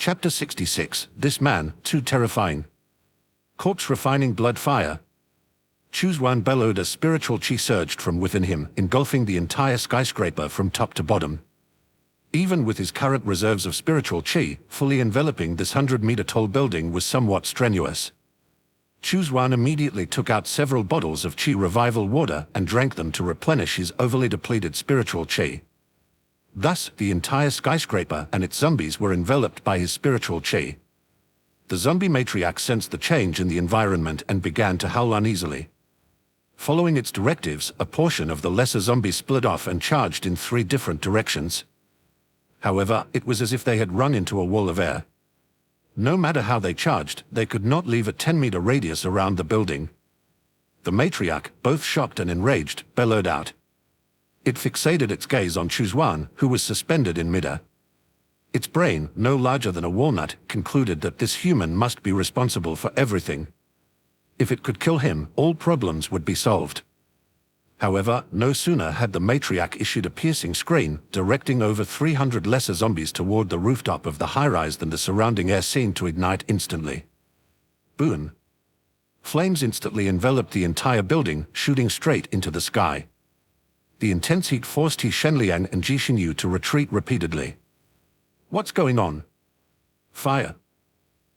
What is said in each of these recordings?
Chapter 66. This man, too terrifying. Corpse refining blood fire. Chu Xuan bellowed as spiritual chi surged from within him, engulfing the entire skyscraper from top to bottom. Even with his current reserves of spiritual chi, fully enveloping this 100-meter-tall building was somewhat strenuous. Chu Xuan immediately took out several bottles of chi revival water and drank them to replenish his overly depleted spiritual chi. Thus, the entire skyscraper and its zombies were enveloped by his spiritual chi. The zombie matriarch sensed the change in the environment and began to howl uneasily. Following its directives, a portion of the lesser zombies split off and charged in 3 different directions. However, it was as if they had run into a wall of air. No matter how they charged, they could not leave a 10-meter radius around the building. The matriarch, both shocked and enraged, bellowed out. It fixated its gaze on Chu Xuan, who was suspended in midair. Its brain, no larger than a walnut, concluded that this human must be responsible for everything. If it could kill him, all problems would be solved. However, no sooner had the matriarch issued a piercing scream, directing over 300 lesser zombies toward the rooftop of the high-rise than the surrounding air seemed to ignite instantly. Boom! Flames instantly enveloped the entire building, shooting straight into the sky. The intense heat forced He Shenliang and Ji Xinyu to retreat repeatedly. What's going on? Fire!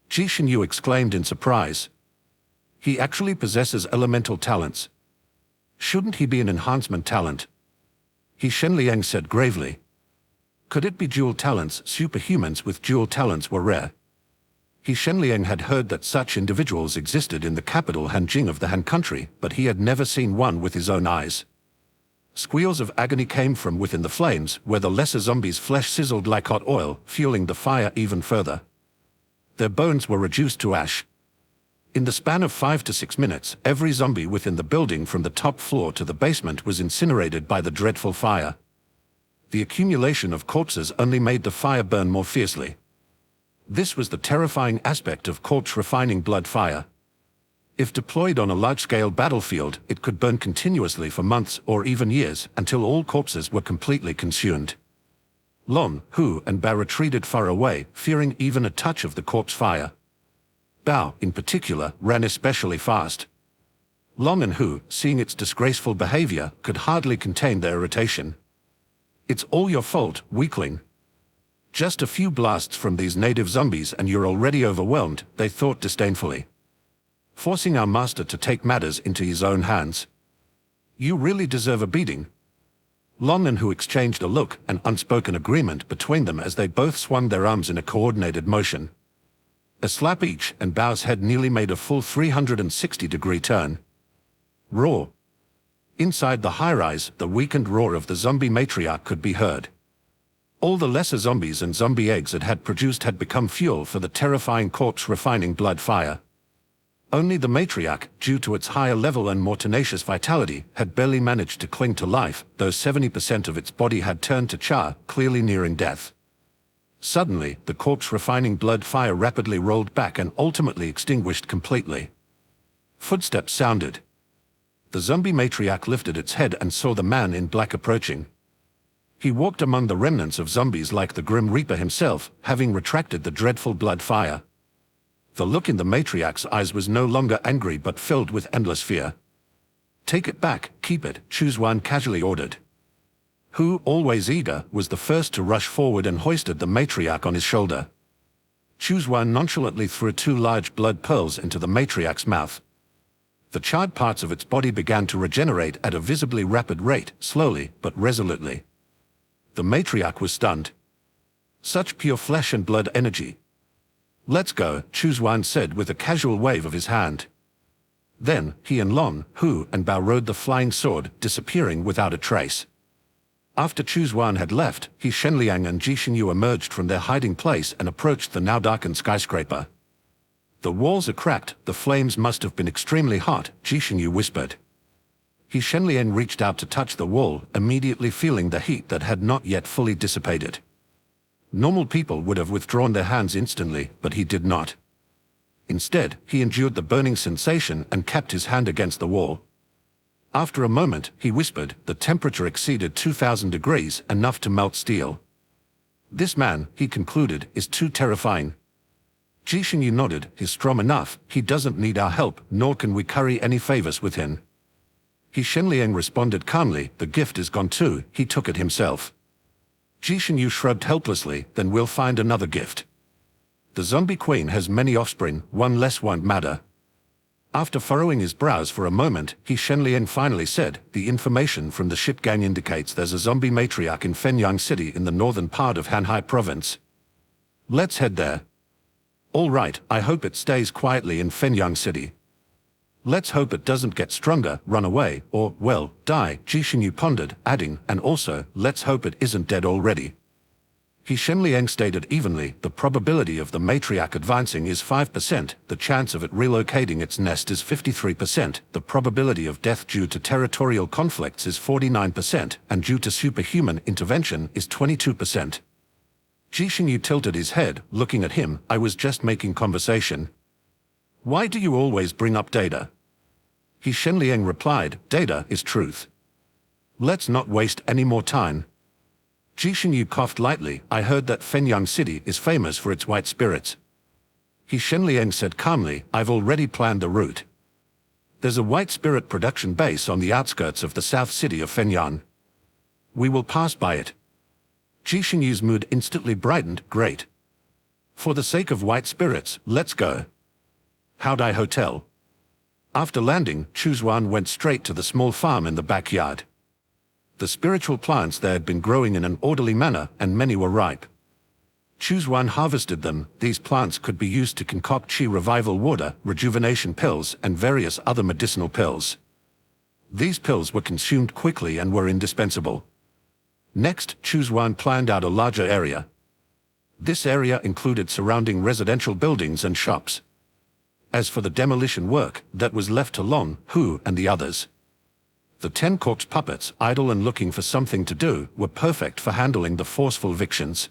Ji Xinyu exclaimed in surprise. He actually possesses elemental talents. Shouldn't he be an enhancement talent? He Shenliang said gravely. Could it be dual talents? Superhumans with dual talents were rare. He Shenliang had heard that such individuals existed in the capital Hanjing of the Han country, but he had never seen one with his own eyes. Squeals of agony came from within the flames, where the lesser zombies' flesh sizzled like hot oil, fueling the fire even further. Their bones were reduced to ash. In the span of 5 to 6 minutes, every zombie within the building from the top floor to the basement was incinerated by the dreadful fire. The accumulation of corpses only made the fire burn more fiercely. This was the terrifying aspect of corpse refining blood fire. If deployed on a large-scale battlefield, it could burn continuously for months or even years until all corpses were completely consumed. Long, Hu, and Bao retreated far away, fearing even a touch of the corpse fire. Bao, in particular, ran especially fast. Long and Hu, seeing its disgraceful behavior, could hardly contain their irritation. It's all your fault, weakling. Just a few blasts from these native zombies and you're already overwhelmed, they thought disdainfully. Forcing our master to take matters into his own hands. You really deserve a beating. Long and Hu exchanged a look, an unspoken agreement between them as they both swung their arms in a coordinated motion. A slap each, and Bao's head nearly made a full 360-degree turn. Roar! Inside the high-rise, the weakened roar of the zombie matriarch could be heard. All the lesser zombies and zombie eggs it had produced had become fuel for the terrifying corpse-refining blood fire. Only the matriarch, due to its higher level and more tenacious vitality, had barely managed to cling to life, though 70% of its body had turned to char, clearly nearing death. Suddenly, the corpse-refining blood fire rapidly rolled back and ultimately extinguished completely. Footsteps sounded. The zombie matriarch lifted its head and saw the man in black approaching. He walked among the remnants of zombies like the Grim Reaper himself, having retracted the dreadful blood fire. The look in the matriarch's eyes was no longer angry but filled with endless fear. Take it back, keep it, Chu Xuan casually ordered. Hu, always eager, was the first to rush forward and hoisted the matriarch on his shoulder. Chu Xuan nonchalantly threw 2 large blood pearls into the matriarch's mouth. The charred parts of its body began to regenerate at a visibly rapid rate, slowly but resolutely. The matriarch was stunned. Such pure flesh and blood energy. Let's go, Chu Xuan said with a casual wave of his hand. Then, he and Long, Hu, and Bao rode the flying sword, disappearing without a trace. After Chu Xuan had left, He Shenliang and Ji Xinyu emerged from their hiding place and approached the now darkened skyscraper. The walls are cracked, the flames must have been extremely hot, Ji Xinyu whispered. He Shenliang reached out to touch the wall, immediately feeling the heat that had not yet fully dissipated. Normal people would have withdrawn their hands instantly, but he did not. Instead, he endured the burning sensation and kept his hand against the wall. After a moment, he whispered, the temperature exceeded 2,000 degrees, enough to melt steel. This man, he concluded, is too terrifying. Jishin Yu nodded. He's strong enough, he doesn't need our help, nor can we curry any favors with him. He Shenliang responded calmly, the gift is gone too, he took it himself. Jishin Yu shrugged helplessly, then we'll find another gift. The zombie queen has many offspring, one less won't matter. After furrowing his brows for a moment, he Shenliang finally said, the information from the ship gang indicates there's a zombie matriarch in Fenyang City in the northern part of Hanhai province. Let's head there. All right, I hope it stays quietly in Fenyang City. Let's hope it doesn't get stronger, run away, or, well, die, Jishin Yu pondered, adding, and also, let's hope it isn't dead already. He Shenliang stated evenly, the probability of the matriarch advancing is 5%, the chance of it relocating its nest is 53%, the probability of death due to territorial conflicts is 49%, and due to superhuman intervention is 22%. Jishin Yu tilted his head, looking at him, I was just making conversation. Why do you always bring up data? He Shenliang replied, data is truth. Let's not waste any more time. Jishin Yu coughed lightly, I heard that Fenyang City is famous for its white spirits. He Shenliang said calmly, I've already planned the route. There's a white spirit production base on the outskirts of the south city of Fenyang. We will pass by it. Jishin Yu's mood instantly brightened, great. For the sake of white spirits, let's go. Haodai Hotel. After landing, Chu Xuan went straight to the small farm in the backyard. The spiritual plants there had been growing in an orderly manner, and many were ripe. Chu Xuan harvested them. These plants could be used to concoct chi revival water, rejuvenation pills, and various other medicinal pills. These pills were consumed quickly and were indispensable. Next, Chu Xuan planned out a larger area. This area included surrounding residential buildings and shops. As for the demolition work, that was left to Long, Hu, and the others. The 10 corpse puppets, idle and looking for something to do, were perfect for handling the forceful evictions.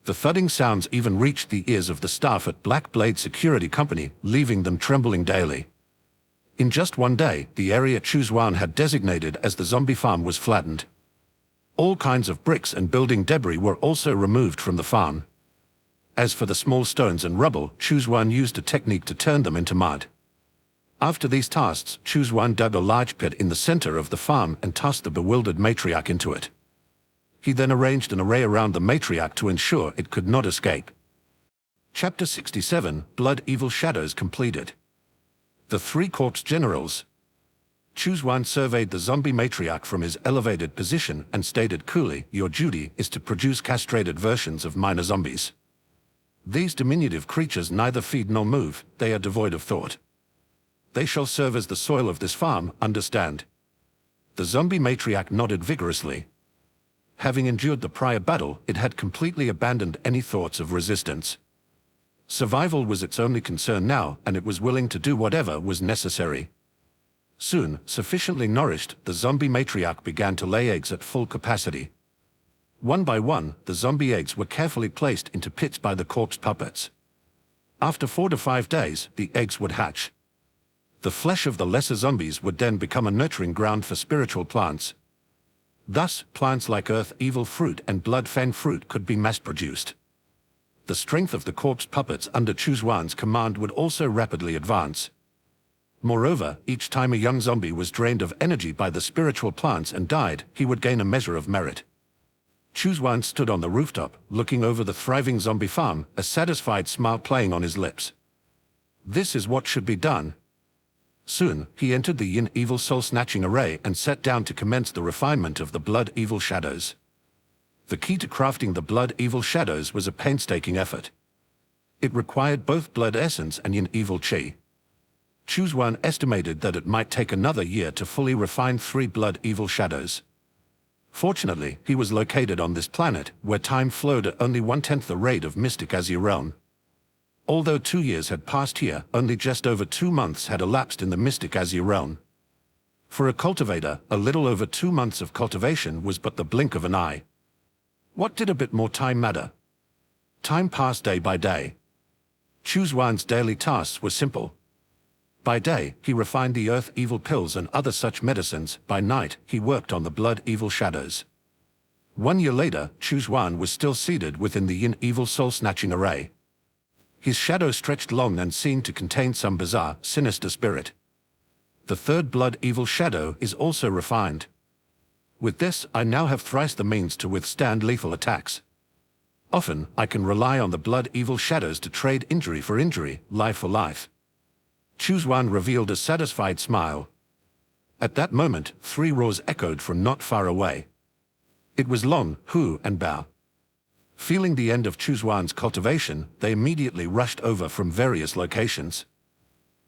The thudding sounds even reached the ears of the staff at Black Blade Security Company, leaving them trembling daily. In just one day, the area Chu Xuan had designated as the zombie farm was flattened. All kinds of bricks and building debris were also removed from the farm. As for the small stones and rubble, Chu Xuan used a technique to turn them into mud. After these tasks, Chu Xuan dug a large pit in the center of the farm and tossed the bewildered matriarch into it. He then arranged an array around the matriarch to ensure it could not escape. Chapter 67, Blood Evil Shadows completed. The 3 corpse generals. Chu Xuan surveyed the zombie matriarch from his elevated position and stated coolly, your duty is to produce castrated versions of minor zombies. These diminutive creatures neither feed nor move, they are devoid of thought. They shall serve as the soil of this farm, understand? The zombie matriarch nodded vigorously. Having endured the prior battle, it had completely abandoned any thoughts of resistance. Survival was its only concern now, and it was willing to do whatever was necessary. Soon, sufficiently nourished, the zombie matriarch began to lay eggs at full capacity. One by one, the zombie eggs were carefully placed into pits by the corpse puppets. After 4 to 5 days, the eggs would hatch. The flesh of the lesser zombies would then become a nurturing ground for spiritual plants. Thus, plants like earth evil fruit and blood fang fruit could be mass-produced. The strength of the corpse puppets under Chu Xuan's command would also rapidly advance. Moreover, each time a young zombie was drained of energy by the spiritual plants and died, he would gain a measure of merit. Chu Xuan stood on the rooftop, looking over the thriving zombie farm, a satisfied smile playing on his lips. This is what should be done. Soon, he entered the Yin Evil Soul-Snatching Array and sat down to commence the refinement of the Blood Evil Shadows. The key to crafting the Blood Evil Shadows was a painstaking effort. It required both Blood Essence and Yin Evil Chi. Chu Xuan estimated that it might take another year to fully refine 3 Blood Evil Shadows. Fortunately, he was located on this planet, where time flowed at only 1/10 the rate of Mystic Azure Realm. Although 2 years had passed here, only just over 2 months had elapsed in the Mystic Azure Realm. For a cultivator, a little over 2 months of cultivation was but the blink of an eye. What did a bit more time matter? Time passed day by day. Chu Xuan's daily tasks were simple. By day, he refined the earth evil pills and other such medicines. By night, he worked on the blood evil shadows. 1 year later, Chu Xuan was still seated within the Yin Evil Soul Snatching Array. His shadow stretched long and seemed to contain some bizarre, sinister spirit. The third blood evil shadow is also refined. With this, I now have thrice the means to withstand lethal attacks. Often, I can rely on the blood evil shadows to trade injury for injury, life for life. Chu Xuan revealed a satisfied smile. At that moment, 3 roars echoed from not far away. It was Long, Hu, and Bao. Feeling the end of Chu Xuan's cultivation, they immediately rushed over from various locations.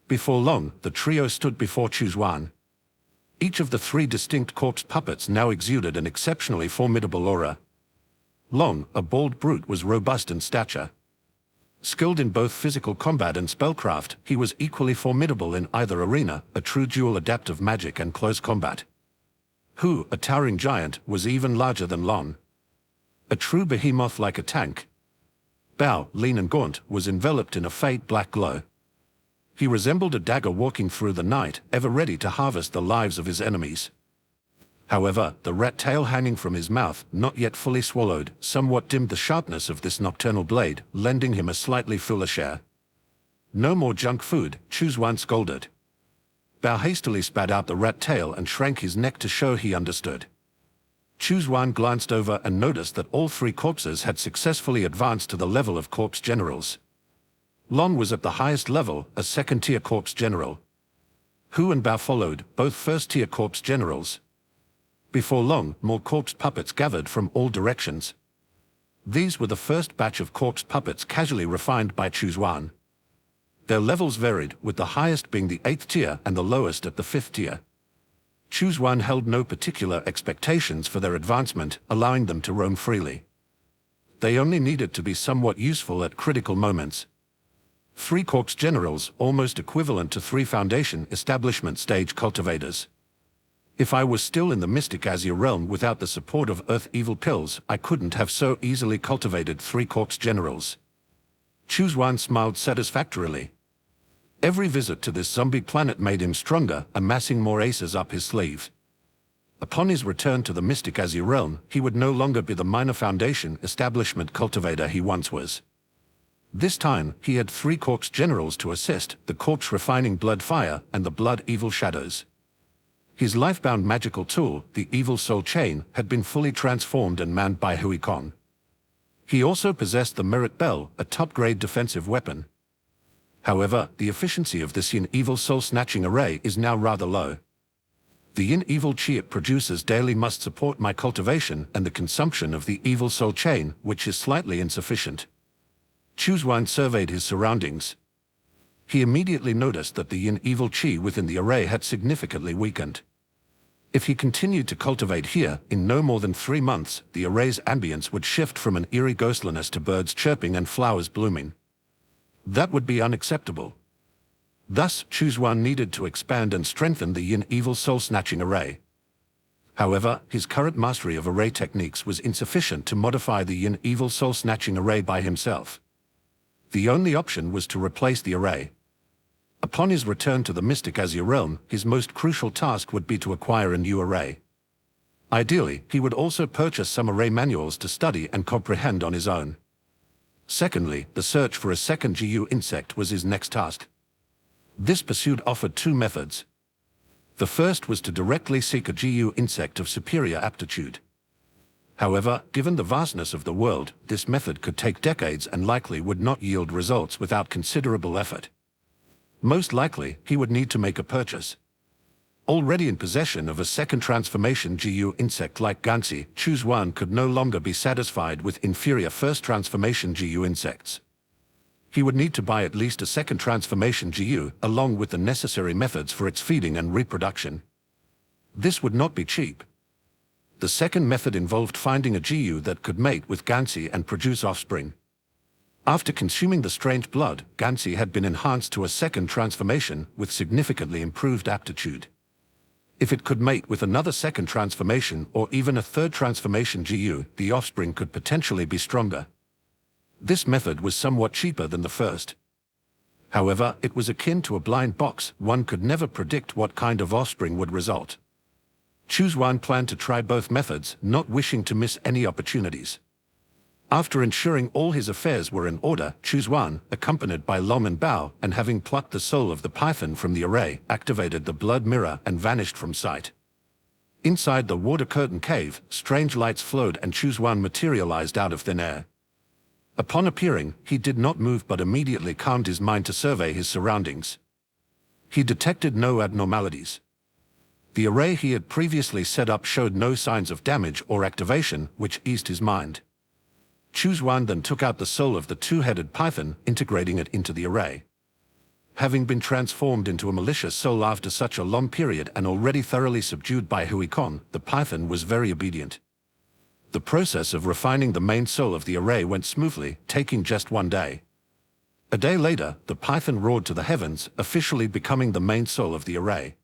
Before long, the trio stood before Chu Xuan. Each of the 3 distinct corpse puppets now exuded an exceptionally formidable aura. Long, a bald brute, was robust in stature. Skilled in both physical combat and spellcraft, he was equally formidable in either arena, a true dual adept of magic and close combat. Hu, a towering giant, was even larger than Long. A true behemoth like a tank. Bao, lean and gaunt, was enveloped in a faint black glow. He resembled a dagger walking through the night, ever ready to harvest the lives of his enemies. However, the rat tail hanging from his mouth, not yet fully swallowed, somewhat dimmed the sharpness of this nocturnal blade, lending him a slightly foolish air. "No more junk food," Chu Xuan scolded. Bao hastily spat out the rat tail and shrank his neck to show he understood. Chu Xuan glanced over and noticed that all 3 corpses had successfully advanced to the level of corpse generals. Long was at the highest level, a second-tier corpse general. Hu and Bao followed, both first-tier corpse generals. Before long, more corpse puppets gathered from all directions. These were the first batch of corpse puppets casually refined by Chu Xuan. Their levels varied, with the highest being the 8th tier and the lowest at the 5th tier. Chu Xuan held no particular expectations for their advancement, allowing them to roam freely. They only needed to be somewhat useful at critical moments. 3 corpse generals, almost equivalent to 3 foundation establishment stage cultivators. If I was still in the Mystic Azure Realm without the support of Earth Evil Pills, I couldn't have so easily cultivated 3 corpse generals. Chu Xuan smiled satisfactorily. Every visit to this zombie planet made him stronger, amassing more aces up his sleeve. Upon his return to the Mystic Azure Realm, he would no longer be the minor foundation establishment cultivator he once was. This time, he had 3 corpse generals to assist, the corpse refining blood fire and the blood evil shadows. His lifebound magical tool, the Evil Soul Chain, had been fully transformed and manned by Hui Kong. He also possessed the Merit Bell, a top-grade defensive weapon. However, the efficiency of this Yin Evil Soul Snatching Array is now rather low. The Yin Evil Chi it produces daily must support my cultivation and the consumption of the Evil Soul Chain, which is slightly insufficient. Chu Xuan surveyed his surroundings. He immediately noticed that the Yin Evil Chi within the array had significantly weakened. If he continued to cultivate here, in no more than 3 months, the array's ambience would shift from an eerie ghostliness to birds chirping and flowers blooming. That would be unacceptable. Thus, Chu Xuan needed to expand and strengthen the Yin Evil Soul Snatching Array. However, his current mastery of array techniques was insufficient to modify the Yin Evil Soul Snatching Array by himself. The only option was to replace the array. Upon his return to the Mystic Azure Realm, his most crucial task would be to acquire a new array. Ideally, he would also purchase some array manuals to study and comprehend on his own. Secondly, the search for a second GU insect was his next task. This pursuit offered 2 methods. The first was to directly seek a GU insect of superior aptitude. However, given the vastness of the world, this method could take decades and likely would not yield results without considerable effort. Most likely, he would need to make a purchase. Already in possession of a second transformation GU insect like Gansi, Chu Xuan could no longer be satisfied with inferior first transformation GU insects. He would need to buy at least a second transformation GU, along with the necessary methods for its feeding and reproduction. This would not be cheap. The second method involved finding a GU that could mate with Gansi and produce offspring. After consuming the strange blood, Gansi had been enhanced to a second transformation with significantly improved aptitude. If it could mate with another second transformation or even a third transformation GU, the offspring could potentially be stronger. This method was somewhat cheaper than the first. However, it was akin to a blind box, one could never predict what kind of offspring would result. Chu Xuan planned to try both methods, not wishing to miss any opportunities. After ensuring all his affairs were in order, Chu Xuan, accompanied by Long and Bao, and having plucked the soul of the python from the array, activated the blood mirror and vanished from sight. Inside the water curtain cave, strange lights flowed and Chu Xuan materialized out of thin air. Upon appearing, he did not move but immediately calmed his mind to survey his surroundings. He detected no abnormalities. The array he had previously set up showed no signs of damage or activation, which eased his mind. Chu Xuan then took out the soul of the two-headed python, integrating it into the array. Having been transformed into a malicious soul after such a long period and already thoroughly subdued by Hui Kong, the python was very obedient. The process of refining the main soul of the array went smoothly, taking just 1 day. A day later, the python roared to the heavens, officially becoming the main soul of the array.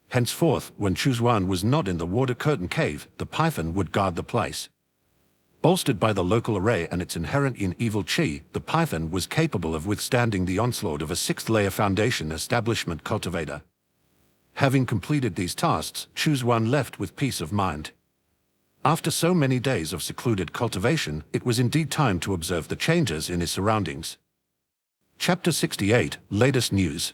Henceforth, when Chu Xuan was not in the water curtain cave, the python would guard the place. Bolstered by the local array and its inherent evil chi, the python was capable of withstanding the onslaught of a 6th-layer foundation establishment cultivator. Having completed these tasks, Chu Xuan left with peace of mind. After so many days of secluded cultivation, it was indeed time to observe the changes in his surroundings. Chapter 68, Latest News.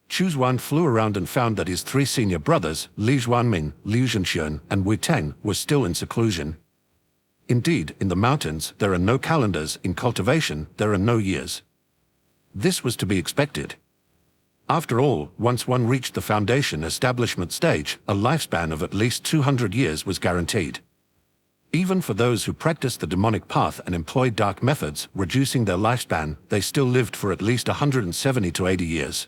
Chu Xuan flew around and found that his 3 senior brothers, Li Xuanmin, Liu Zhenxian, and Wei Teng, were still in seclusion. Indeed, in the mountains, there are no calendars, in cultivation, there are no years. This was to be expected. After all, once one reached the foundation establishment stage, a lifespan of at least 200 years was guaranteed. Even for those who practiced the demonic path and employed dark methods, reducing their lifespan, they still lived for at least 170 to 80 years.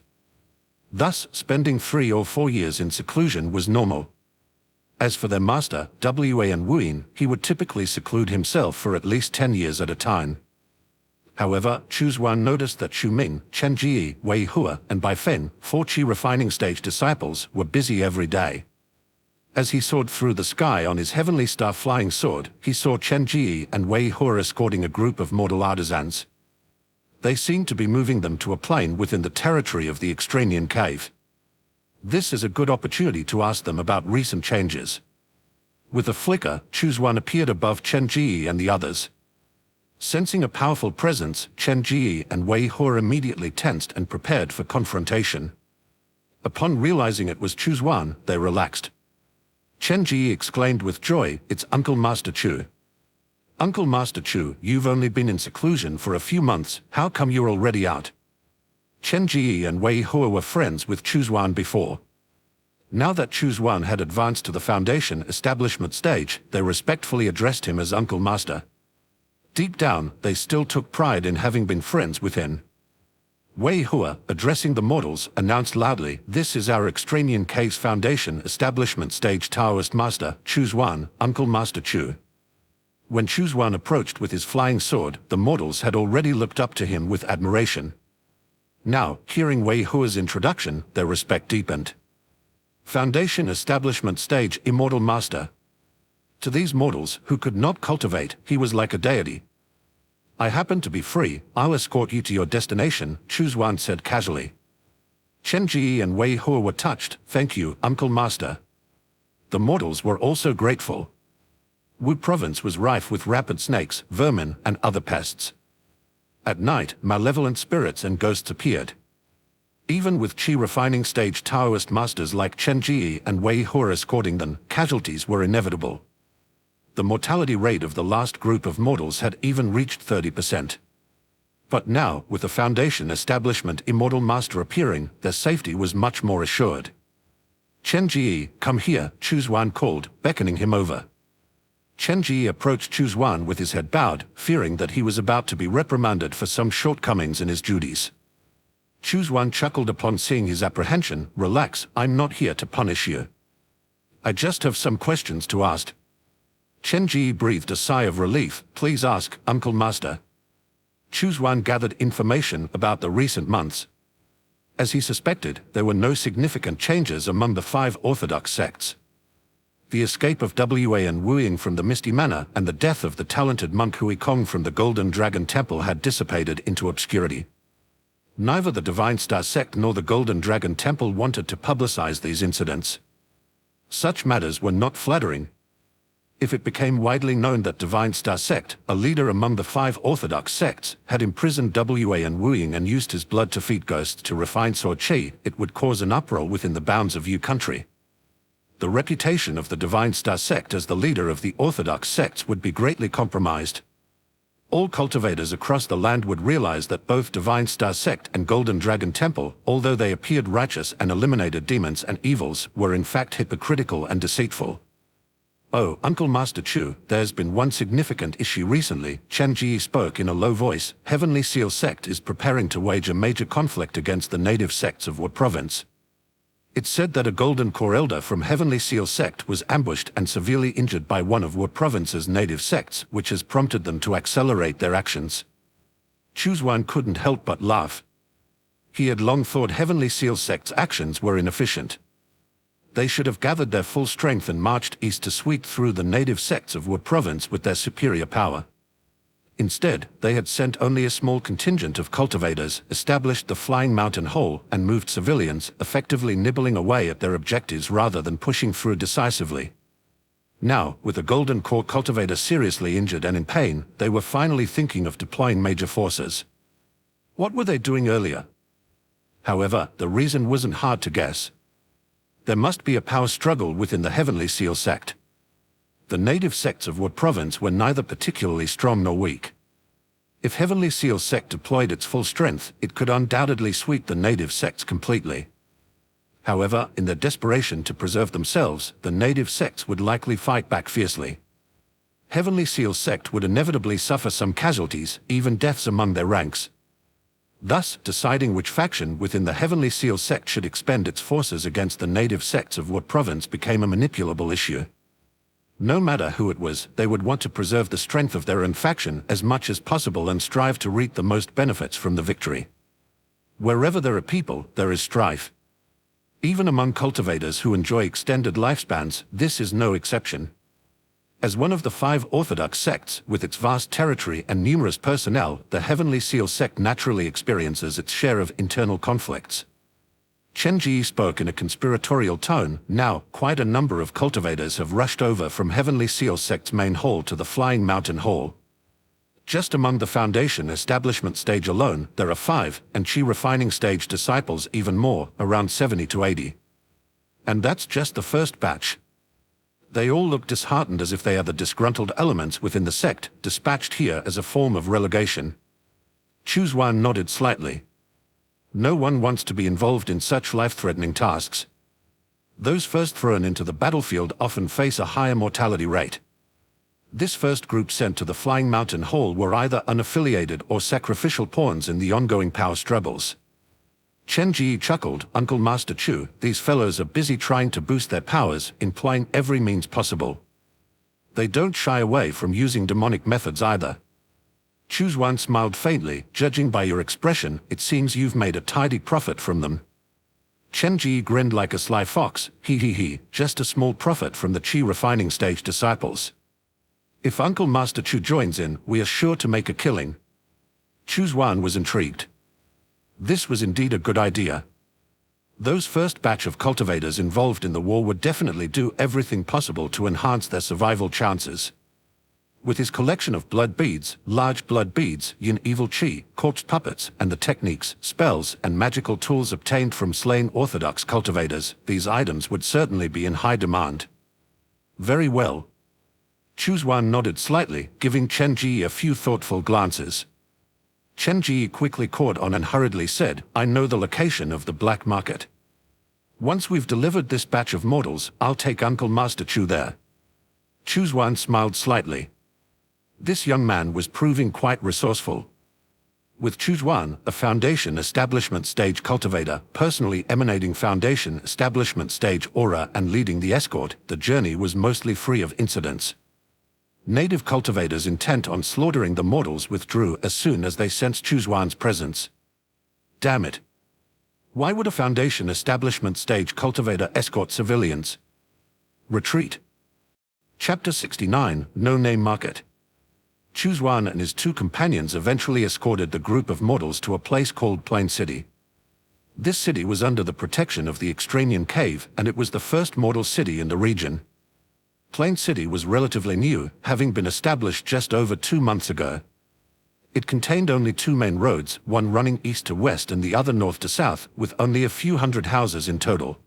Thus, spending 3 or 4 years in seclusion was normal. As for their master, Wan Wuyin, he would typically seclude himself for at least 10 years at a time. However, Chu Xuan noticed that Xu Ming, Chen Jie, Wei Hua, and Bai Fen, 4 Qi refining stage disciples, were busy every day. As he soared through the sky on his heavenly star flying sword, he saw Chen Jie and Wei Hua escorting a group of mortal artisans. They seemed to be moving them to a plane within the territory of the Extranean Cave. This is a good opportunity to ask them about recent changes. With a flicker, Chu Xuan appeared above Chen Jie and the others. Sensing a powerful presence, Chen Jie and Wei Hua immediately tensed and prepared for confrontation. Upon realizing it was Chu Xuan, they relaxed. Chen Jie exclaimed with joy, "It's Uncle Master Chu." "Uncle Master Chu, you've only been in seclusion for a few months, how come you're already out?" Chen Jie and Wei Hua were friends with Chu Xuan before. Now that Chu Xuan had advanced to the foundation establishment stage, they respectfully addressed him as Uncle Master. Deep down, they still took pride in having been friends with him. Wei Hua, addressing the mortals, announced loudly, "This is our Extranean Cave's foundation establishment stage Taoist Master, Chu Xuan, Uncle Master Chu." When Chu Xuan approached with his flying sword, the mortals had already looked up to him with admiration. Now, hearing Wei Hua's introduction, their respect deepened. Foundation Establishment Stage Immortal Master. To these mortals, who could not cultivate, he was like a deity. "I happen to be free, I'll escort you to your destination," Chu Xuan said casually. Chen Jie and Wei Hua were touched, "Thank you, Uncle Master." The mortals were also grateful. Wu province was rife with rapid snakes, vermin, and other pests. At night, malevolent spirits and ghosts appeared. Even with Qi refining stage Taoist masters like Chen Jie and Wei Hua escorting them, casualties were inevitable. The mortality rate of the last group of mortals had even reached 30%. But now, with the Foundation Establishment Immortal Master appearing, their safety was much more assured. "Chen Jie, come here," Chu Xuan called, beckoning him over. Chen Jie approached Chu Xuan with his head bowed, fearing that he was about to be reprimanded for some shortcomings in his duties. Chu Xuan chuckled upon seeing his apprehension. "Relax, I'm not here to punish you. I just have some questions to ask." Chen Jie breathed a sigh of relief. "Please ask, Uncle Master." Chu Xuan gathered information about the recent months. As he suspected, there were no significant changes among the 5 orthodox sects. The escape of Wan Wuyin from the Misty Manor and the death of the talented monk Hui Kong from the Golden Dragon Temple had dissipated into obscurity. Neither the Divine Star sect nor the Golden Dragon Temple wanted to publicize these incidents. Such matters were not flattering. If it became widely known that Divine Star Sect, a leader among the 5 orthodox sects, had imprisoned Wa and Wuing and used his blood to feed ghosts to refine sword chi, it would cause an uproar within the bounds of Yu country. The reputation of the Divine Star Sect as the leader of the orthodox sects would be greatly compromised. All cultivators across the land would realize that both Divine Star Sect and Golden Dragon Temple, although they appeared righteous and eliminated demons and evils, were in fact hypocritical and deceitful. "Oh, Uncle Master Chu, there's been one significant issue recently," Chen Ji spoke in a low voice. "Heavenly Seal Sect is preparing to wage a major conflict against the native sects of Wu Province. It's said that a Golden Core Elder from Heavenly Seal Sect was ambushed and severely injured by one of Wu Province's native sects, which has prompted them to accelerate their actions." Chu Xuan couldn't help but laugh. He had long thought Heavenly Seal Sect's actions were inefficient. They should have gathered their full strength and marched east to sweep through the native sects of Wu Province with their superior power. Instead, they had sent only a small contingent of cultivators, established the Flying Mountain Hole, and moved civilians, effectively nibbling away at their objectives rather than pushing through decisively. Now, with the Golden Core cultivator seriously injured and in pain, they were finally thinking of deploying major forces. What were they doing earlier? However, the reason wasn't hard to guess. There must be a power struggle within the Heavenly Seal Sect. The native sects of Wu Province were neither particularly strong nor weak. If Heavenly Seal Sect deployed its full strength, it could undoubtedly sweep the native sects completely. However, in their desperation to preserve themselves, the native sects would likely fight back fiercely. Heavenly Seal Sect would inevitably suffer some casualties, even deaths among their ranks. Thus, deciding which faction within the Heavenly Seal Sect should expend its forces against the native sects of Wu Province became a manipulable issue. No matter who it was, they would want to preserve the strength of their own faction as much as possible and strive to reap the most benefits from the victory. Wherever there are people, there is strife. Even among cultivators who enjoy extended lifespans, this is no exception. As one of the 5 orthodox sects, with its vast territory and numerous personnel, the Heavenly Seal Sect naturally experiences its share of internal conflicts. Chen Ji spoke in a conspiratorial tone. Now, quite a number of cultivators have rushed over from Heavenly Seal Sect's main hall to the Flying Mountain Hall. Just among the Foundation establishment stage alone, there are 5, and Chi refining stage disciples even more, around 70 to 80. And that's just the first batch. They all look disheartened, as if they are the disgruntled elements within the sect, dispatched here as a form of relegation. Chu Xuan nodded slightly. No one wants to be involved in such life-threatening tasks. Those first thrown into the battlefield often face a higher mortality rate. This first group sent to the Flying Mountain Hall were either unaffiliated or sacrificial pawns in the ongoing power struggles. Chen Ji chuckled. "Uncle Master Chu, these fellows are busy trying to boost their powers, employing every means possible. They don't shy away from using demonic methods either." Chu Xuan smiled faintly. "Judging by your expression, it seems you've made a tidy profit from them." Chen Ji grinned like a sly fox. He, just a small profit from the Chi refining stage disciples. If Uncle Master Chu joins in, we are sure to make a killing. Chu Xuan was intrigued. This was indeed a good idea. Those first batch of cultivators involved in the war would definitely do everything possible to enhance their survival chances. With his collection of blood beads, large blood beads, yin evil chi, corpse puppets, and the techniques, spells, and magical tools obtained from slain orthodox cultivators, these items would certainly be in high demand. Very well. Chu Xuan nodded slightly, giving Chen Ji a few thoughtful glances. Chen Ji quickly caught on and hurriedly said, "I know the location of the black market. Once we've delivered this batch of mortals, I'll take Uncle Master Chu there." Chu Xuan smiled slightly. This young man was proving quite resourceful. With Chu Xuan, a Foundation establishment stage cultivator, personally emanating Foundation establishment stage aura and leading the escort, the journey was mostly free of incidents. Native cultivators intent on slaughtering the mortals withdrew as soon as they sensed Chu Xuan's presence. Damn it. Why would a Foundation establishment stage cultivator escort civilians? Retreat. Chapter 69, No Name Market. Chu Xuan and his 2 companions eventually escorted the group of mortals to a place called Plain City. This city was under the protection of the Extranean Cave, and it was the first mortal city in the region. Plain City was relatively new, having been established just over 2 months ago. It contained only 2 main roads, one running east to west and the other north to south, with only a few hundred houses in total.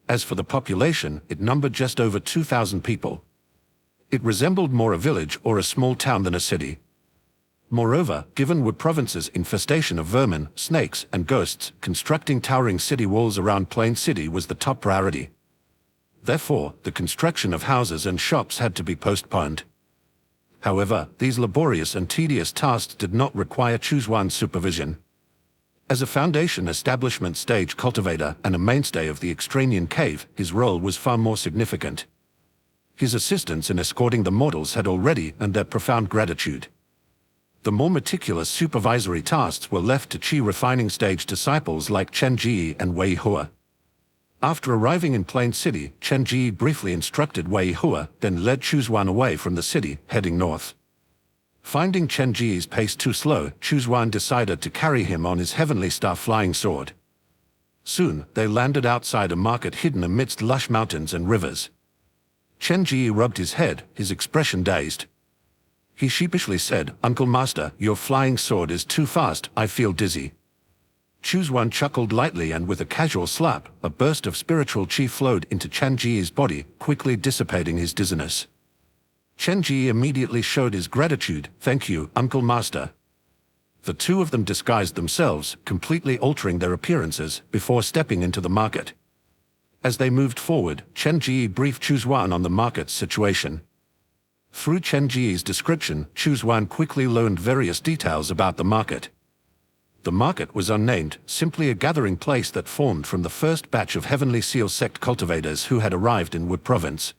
As for the population, it numbered just over 2,000 people. It resembled more a village or a small town than a city. Moreover, given Wood Province's infestation of vermin, snakes, and ghosts, constructing towering city walls around Plain City was the top priority. Therefore, the construction of houses and shops had to be postponed. However, these laborious and tedious tasks did not require Chu Xuan's supervision. As a Foundation establishment stage cultivator and a mainstay of the Extranean Cave, his role was far more significant. His assistance in escorting the mortals had already earned their profound gratitude. The more meticulous supervisory tasks were left to Qi refining stage disciples like Chen Ji and Wei Hua. After arriving in Plain City, Chen Ji briefly instructed Wei Hua, then led Chu Xuan away from the city, heading north. Finding Chen Ji's pace too slow, Chu Xuan decided to carry him on his heavenly star flying sword. Soon, they landed outside a market hidden amidst lush mountains and rivers. Chen Ji rubbed his head, his expression dazed. He sheepishly said, "Uncle Master, your flying sword is too fast, I feel dizzy." Chu Xuan chuckled lightly and with a casual slap, a burst of spiritual qi flowed into Chen Ji's body, quickly dissipating his dizziness. Chen Ji immediately showed his gratitude, "Thank you, Uncle Master." The two of them disguised themselves, completely altering their appearances, before stepping into the market. As they moved forward, Chen Ji briefed Chu Xuan on the market's situation. Through Chen Ji's description, Chu Xuan quickly learned various details about the market. The market was unnamed, simply a gathering place that formed from the first batch of Heavenly Seal Sect cultivators who had arrived in Wood Province.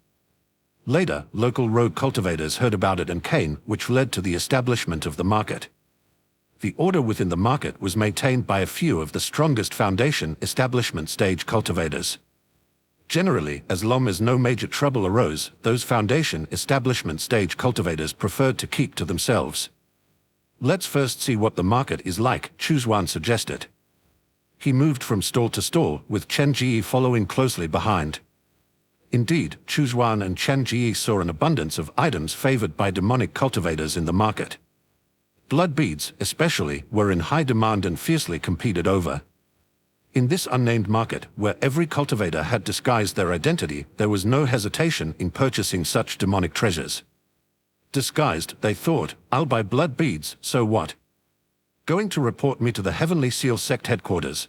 Later, local rogue cultivators heard about it and came, which led to the establishment of the market. The order within the market was maintained by a few of the strongest Foundation establishment stage cultivators. Generally, as long as no major trouble arose, those Foundation establishment stage cultivators preferred to keep to themselves. "Let's first see what the market is like," Chu Xuan suggested. He moved from stall to stall, with Chen Ji following closely behind. Indeed, Chu Xuan and Chen Ji saw an abundance of items favored by demonic cultivators in the market. Blood beads, especially, were in high demand and fiercely competed over. In this unnamed market, where every cultivator had disguised their identity, there was no hesitation in purchasing such demonic treasures. Disguised, they thought, "I'll buy blood beads, so what? Going to report me to the Heavenly Seal Sect headquarters."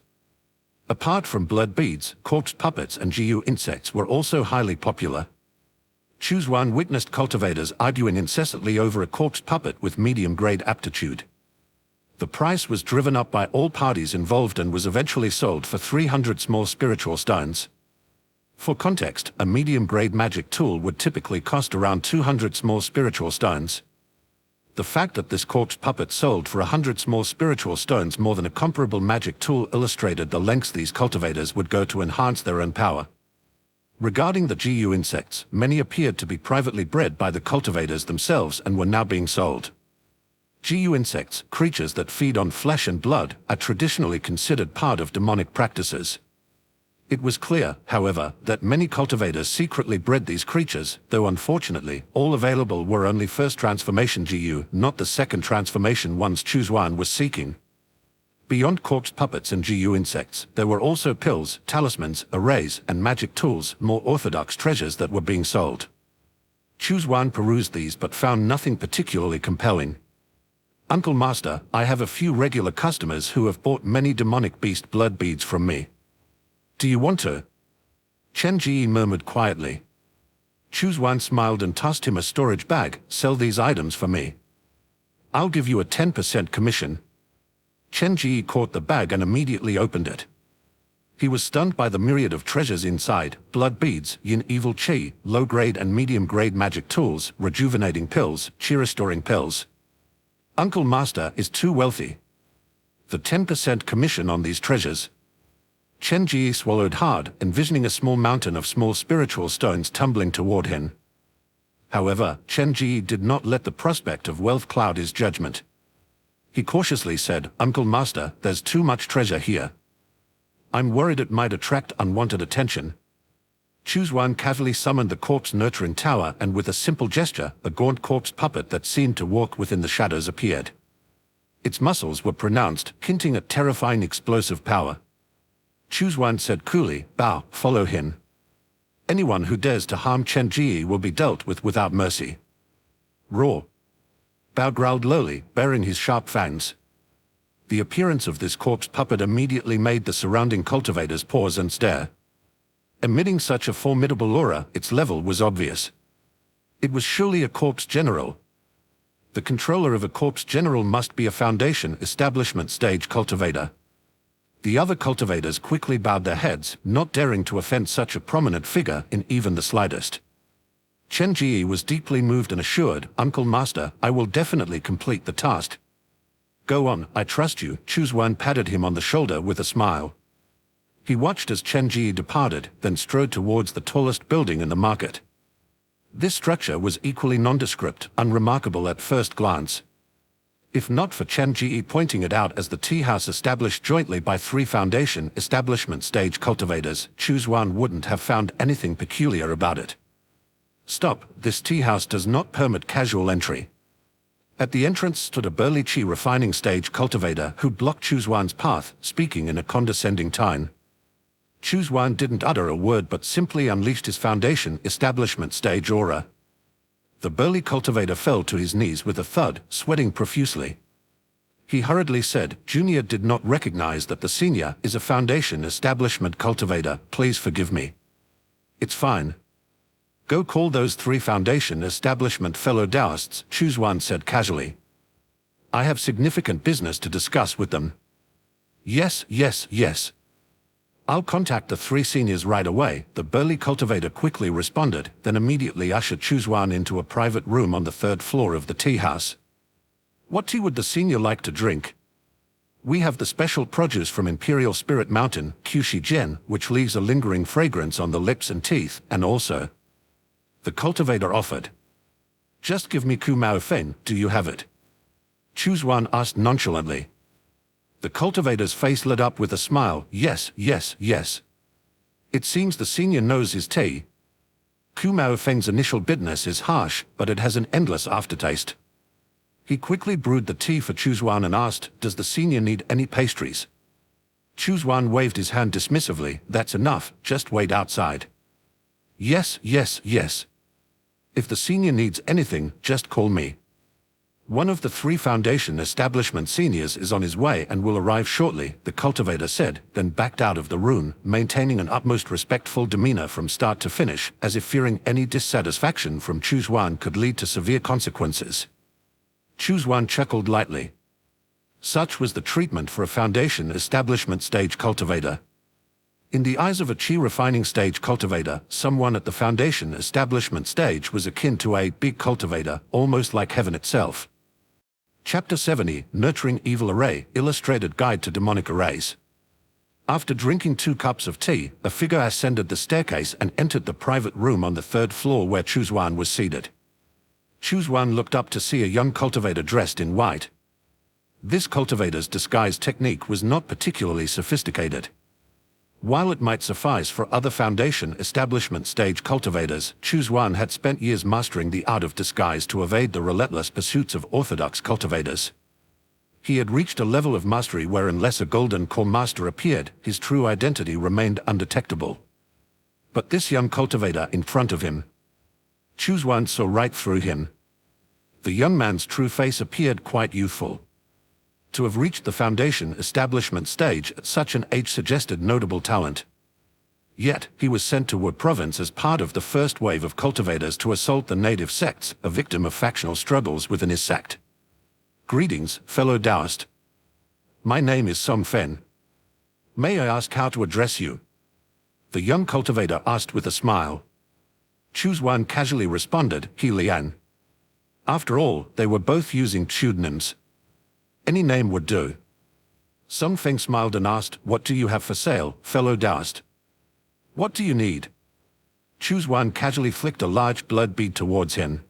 Apart from blood beads, corpse puppets and GU insects were also highly popular. Chu Xuan witnessed cultivators arguing incessantly over a corpse puppet with medium-grade aptitude. The price was driven up by all parties involved and was eventually sold for 300 small spiritual stones. For context, a medium-grade magic tool would typically cost around 200 small spiritual stones. The fact that this corpse puppet sold for 100 small spiritual stones more than a comparable magic tool illustrated the lengths these cultivators would go to enhance their own power. Regarding the GU insects, many appeared to be privately bred by the cultivators themselves and were now being sold. GU insects, creatures that feed on flesh and blood, are traditionally considered part of demonic practices. It was clear, however, that many cultivators secretly bred these creatures, though unfortunately, all available were only first transformation GU, not the second transformation ones Chu Xuan was seeking. Beyond corpse puppets and GU insects, there were also pills, talismans, arrays, and magic tools, more orthodox treasures that were being sold. Chu Xuan perused these but found nothing particularly compelling. "Uncle Master, I have a few regular customers who have bought many demonic beast blood beads from me. Do you want to?" Chen Ji murmured quietly. Chu Xuan smiled and tossed him a storage bag. "Sell these items for me. I'll give you a 10% commission." Chen Ji caught the bag and immediately opened it. He was stunned by the myriad of treasures inside: blood beads, yin evil qi, low-grade and medium-grade magic tools, rejuvenating pills, qi-restoring pills. "Uncle Master is too wealthy. The 10% commission on these treasures." Chen Ji swallowed hard, envisioning a small mountain of small spiritual stones tumbling toward him. However, Chen Ji did not let the prospect of wealth cloud his judgment. He cautiously said, "Uncle Master, there's too much treasure here. I'm worried it might attract unwanted attention." Chu Xuan casually summoned the corpse-nurturing tower, and with a simple gesture, a gaunt corpse puppet that seemed to walk within the shadows appeared. Its muscles were pronounced, hinting at terrifying explosive power. Chu Xuan said coolly, "Bao, follow him. Anyone who dares to harm Chen Ji will be dealt with without mercy." Roar. Bao growled lowly, baring his sharp fangs. The appearance of this corpse puppet immediately made the surrounding cultivators pause and stare. Emitting such a formidable aura, its level was obvious. It was surely a corpse general. The controller of a corpse general must be a Foundation establishment stage cultivator. The other cultivators quickly bowed their heads, not daring to offend such a prominent figure in even the slightest. Chen Ji was deeply moved and assured, "Uncle Master, I will definitely complete the task." "Go on, I trust you." Chu Xuan patted him on the shoulder with a smile. He watched as Chen Ji departed, then strode towards the tallest building in the market. This structure was equally nondescript, unremarkable at first glance. If not for Chen Ji pointing it out as the tea house established jointly by 3 Foundation establishment stage cultivators, Chu Xuan wouldn't have found anything peculiar about it. "Stop, this tea house does not permit casual entry." At the entrance stood a burly Qi refining stage cultivator who blocked Chu Xuan's path, speaking in a condescending tone. Chu Xuan didn't utter a word but simply unleashed his Foundation establishment stage aura. The burly cultivator fell to his knees with a thud, sweating profusely. He hurriedly said, "Junior did not recognize that the senior is a Foundation establishment cultivator. Please forgive me." "It's fine. Go call those 3 Foundation establishment fellow Taoists," Chu Xuan said casually. "I have significant business to discuss with them." "Yes, yes, yes. I'll contact the 3 seniors right away," the burly cultivator quickly responded, then immediately ushered Chu Xuan into a private room on the 3rd floor of the tea house. "What tea would the senior like to drink?" "We have the special produce from Imperial Spirit Mountain, Qi Jian, which leaves a lingering fragrance on the lips and teeth, and also..." The cultivator offered. "Just give me Ku Mao Fen, do you have it?" Chu Xuan asked nonchalantly. The cultivator's face lit up with a smile. "Yes, yes, yes. It seems the senior knows his tea. Ku Mao Feng's initial bitterness is harsh, but it has an endless aftertaste." He quickly brewed the tea for Chu Xuan and asked, "Does the senior need any pastries?" Chu Xuan waved his hand dismissively. "That's enough, just wait outside." "Yes, yes, yes. If the senior needs anything, just call me. One of the 3 Foundation establishment seniors is on his way and will arrive shortly," the cultivator said, then backed out of the room, maintaining an utmost respectful demeanor from start to finish, as if fearing any dissatisfaction from Chu Xuan could lead to severe consequences. Chu Xuan chuckled lightly. Such was the treatment for a Foundation establishment stage cultivator. In the eyes of a Qi refining stage cultivator, someone at the Foundation establishment stage was akin to a big cultivator, almost like heaven itself. Chapter 70, Nurturing Evil Array, Illustrated Guide to Demonic Arrays. After drinking 2 cups of tea, a figure ascended the staircase and entered the private room on the 3rd floor where Chu Xuan was seated. Chu Xuan looked up to see a young cultivator dressed in white. This cultivator's disguise technique was not particularly sophisticated. While it might suffice for other Foundation establishment stage cultivators, Chu Xuan had spent years mastering the art of disguise to evade the relentless pursuits of orthodox cultivators. He had reached a level of mastery where unless a golden core master appeared, his true identity remained undetectable. But this young cultivator in front of him, Chu Xuan saw right through him. The young man's true face appeared quite youthful. To have reached the Foundation establishment stage at such an age suggested notable talent. Yet, he was sent to Wu province as part of the first wave of cultivators to assault the native sects, a victim of factional struggles within his sect. "Greetings, fellow Taoist. My name is Song Fen. May I ask how to address you?" The young cultivator asked with a smile. Chu Xuan casually responded, "He Lian." After all, they were both using pseudonyms. Any name would do. Song Feng smiled and asked, "What do you have for sale, fellow Taoist? What do you need?" Chu Xuan casually flicked a large blood bead towards him.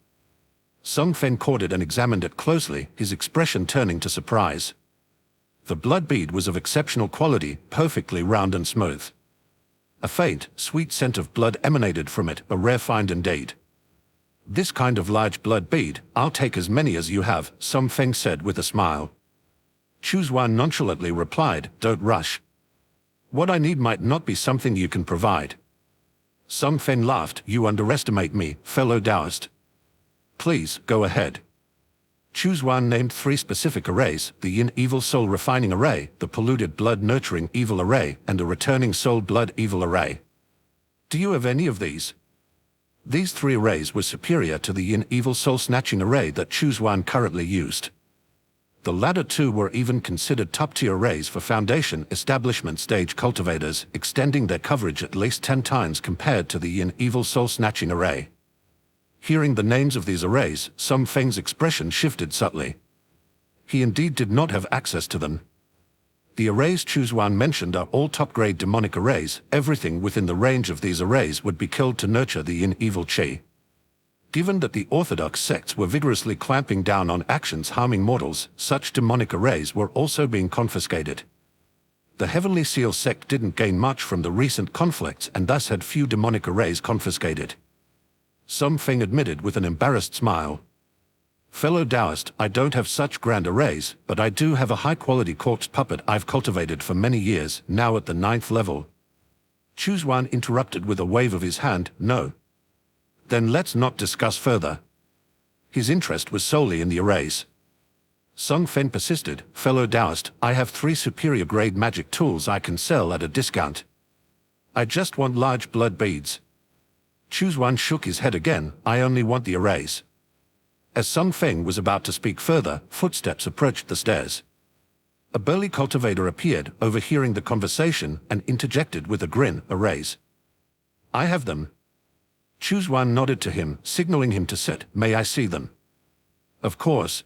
Song Feng caught it and examined it closely, his expression turning to surprise. The blood bead was of exceptional quality, perfectly round and smooth. A faint, sweet scent of blood emanated from it, a rare find indeed. This kind of large blood bead, I'll take as many as you have, Sun Feng said with a smile. Chu Xuan nonchalantly replied, don't rush. What I need might not be something you can provide. Sun Feng laughed, you underestimate me, fellow Taoist. Please, go ahead. Chu Xuan named 3 specific arrays, the Yin Evil Soul Refining Array, the Polluted Blood Nurturing Evil Array, and a Returning Soul Blood Evil Array. Do you have any of these? These 3 arrays were superior to the Yin Evil Soul Snatching Array that Chu Xuan currently used. The latter 2 were even considered top-tier arrays for Foundation establishment stage cultivators, extending their coverage at least 10 times compared to the Yin Evil Soul Snatching Array. Hearing the names of these arrays, Sun Feng's expression shifted subtly. He indeed did not have access to them. The arrays Chu Xuan mentioned are all top-grade demonic arrays. Everything within the range of these arrays would be killed to nurture the Yin Evil Qi. Given that the orthodox sects were vigorously clamping down on actions harming mortals, such demonic arrays were also being confiscated. The Heavenly Seal sect didn't gain much from the recent conflicts and thus had few demonic arrays confiscated. Sun Feng admitted with an embarrassed smile. Fellow Taoist, I don't have such grand arrays, but I do have a high-quality corpse puppet I've cultivated for many years, now at the 9th level. Chu Xuan interrupted with a wave of his hand, no. Then let's not discuss further. His interest was solely in the arrays. Sun Feng persisted, fellow Taoist, I have 3 superior-grade magic tools I can sell at a discount. I just want large blood beads. Chu Xuan shook his head again, I only want the arrays. As Sun Feng was about to speak further, footsteps approached the stairs. A burly cultivator appeared, overhearing the conversation, and interjected with a grin, arrays. I have them. Chu Xuan nodded to him, signaling him to sit, may I see them? Of course.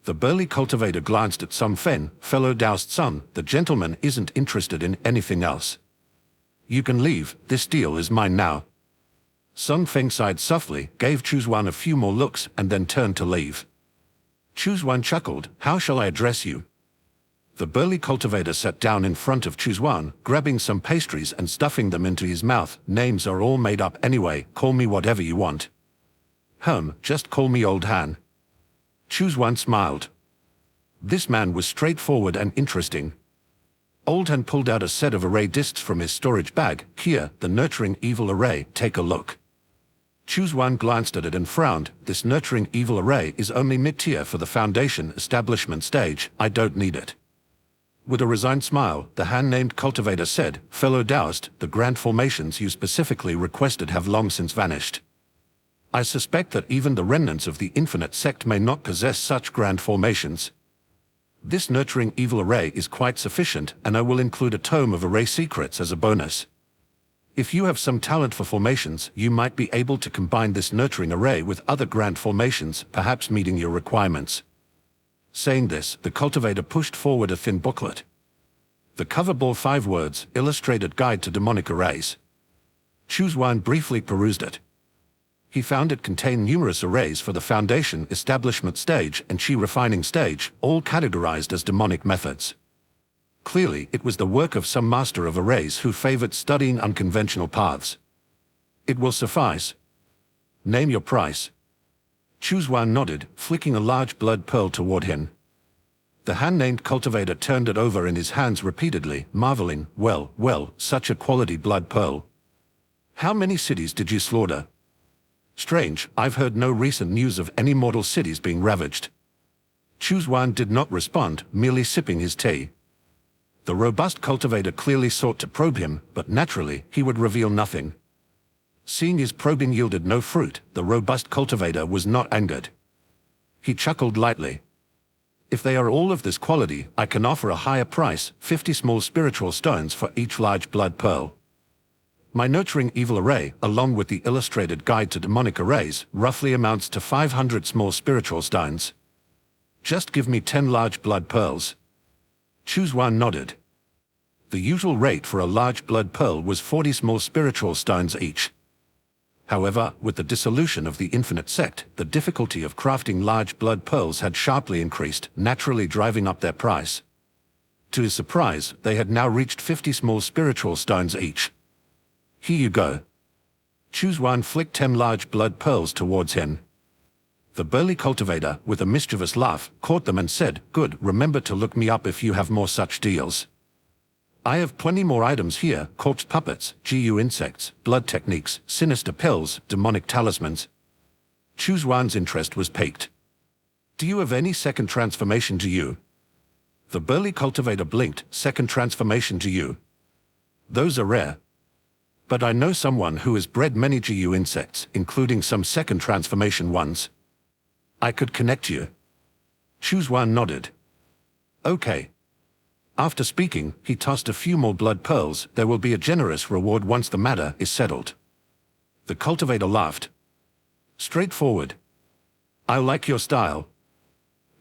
The burly cultivator glanced at Sun Feng, fellow Taoist son, the gentleman isn't interested in anything else. You can leave, this deal is mine now. Sun Feng sighed softly, gave Chu Xuan a few more looks, and then turned to leave. Chu Xuan chuckled, how shall I address you? The burly cultivator sat down in front of Chu Xuan, grabbing some pastries and stuffing them into his mouth. Names are all made up anyway, call me whatever you want. Just call me Old Han. Chu Xuan smiled. This man was straightforward and interesting. Old Han pulled out a set of array discs from his storage bag. Here, the Nurturing Evil Array, take a look. Chu Xuan glanced at it and frowned. This Nurturing Evil Array is only mid-tier for the Foundation establishment stage, I don't need it. With a resigned smile, the Han-named cultivator said, fellow Taoist, the grand formations you specifically requested have long since vanished. I suspect that even the remnants of the Infinite Sect may not possess such grand formations. This Nurturing Evil Array is quite sufficient, and I will include a tome of array secrets as a bonus. If you have some talent for formations, you might be able to combine this Nurturing Array with other grand formations, perhaps meeting your requirements. Saying this, the cultivator pushed forward a thin booklet. The cover bore 5 words, Illustrated Guide to Demonic Arrays. Chu Xuan briefly perused it. He found it contained numerous arrays for the Foundation establishment stage and Qi refining stage, all categorized as demonic methods. Clearly, it was the work of some master of arrays who favored studying unconventional paths. It will suffice. Name your price. Chu Xuan nodded, flicking a large blood pearl toward him. The Han-named cultivator turned it over in his hands repeatedly, marveling, well, such a quality blood pearl. How many cities did you slaughter? Strange, I've heard no recent news of any mortal cities being ravaged. Chu Xuan did not respond, merely sipping his tea. The robust cultivator clearly sought to probe him, but naturally, he would reveal nothing. Seeing his probing yielded no fruit, the robust cultivator was not angered. He chuckled lightly. If they are all of this quality, I can offer a higher price, 50 small spiritual stones for each large blood pearl. My Nurturing Evil Array, along with the Illustrated Guide to Demonic Arrays, roughly amounts to 500 small spiritual stones. Just give me 10 large blood pearls. Chu Xuan nodded. The usual rate for a large blood pearl was 40 small spiritual stones each. However, with the dissolution of the Infinite Sect, the difficulty of crafting large blood pearls had sharply increased, naturally driving up their price. To his surprise, they had now reached 50 small spiritual stones each. Here you go. Chu Xuan flicked 10 large blood pearls towards him. The burly cultivator, with a mischievous laugh, caught them and said, "Good, remember to look me up if you have more such deals. I have plenty more items here: corpse puppets, GU insects, blood techniques, sinister pills, demonic talismans." Chu Xuan's interest was piqued. "Do you have any second transformation to you?" The burly cultivator blinked. "Second transformation to you? Those are rare. But I know someone who has bred many GU insects, including some second transformation ones. I could connect you." Chu Xuan nodded. "Okay." After speaking, he tossed a few more blood pearls. "There will be a generous reward once the matter is settled." The cultivator laughed. "Straightforward. I like your style.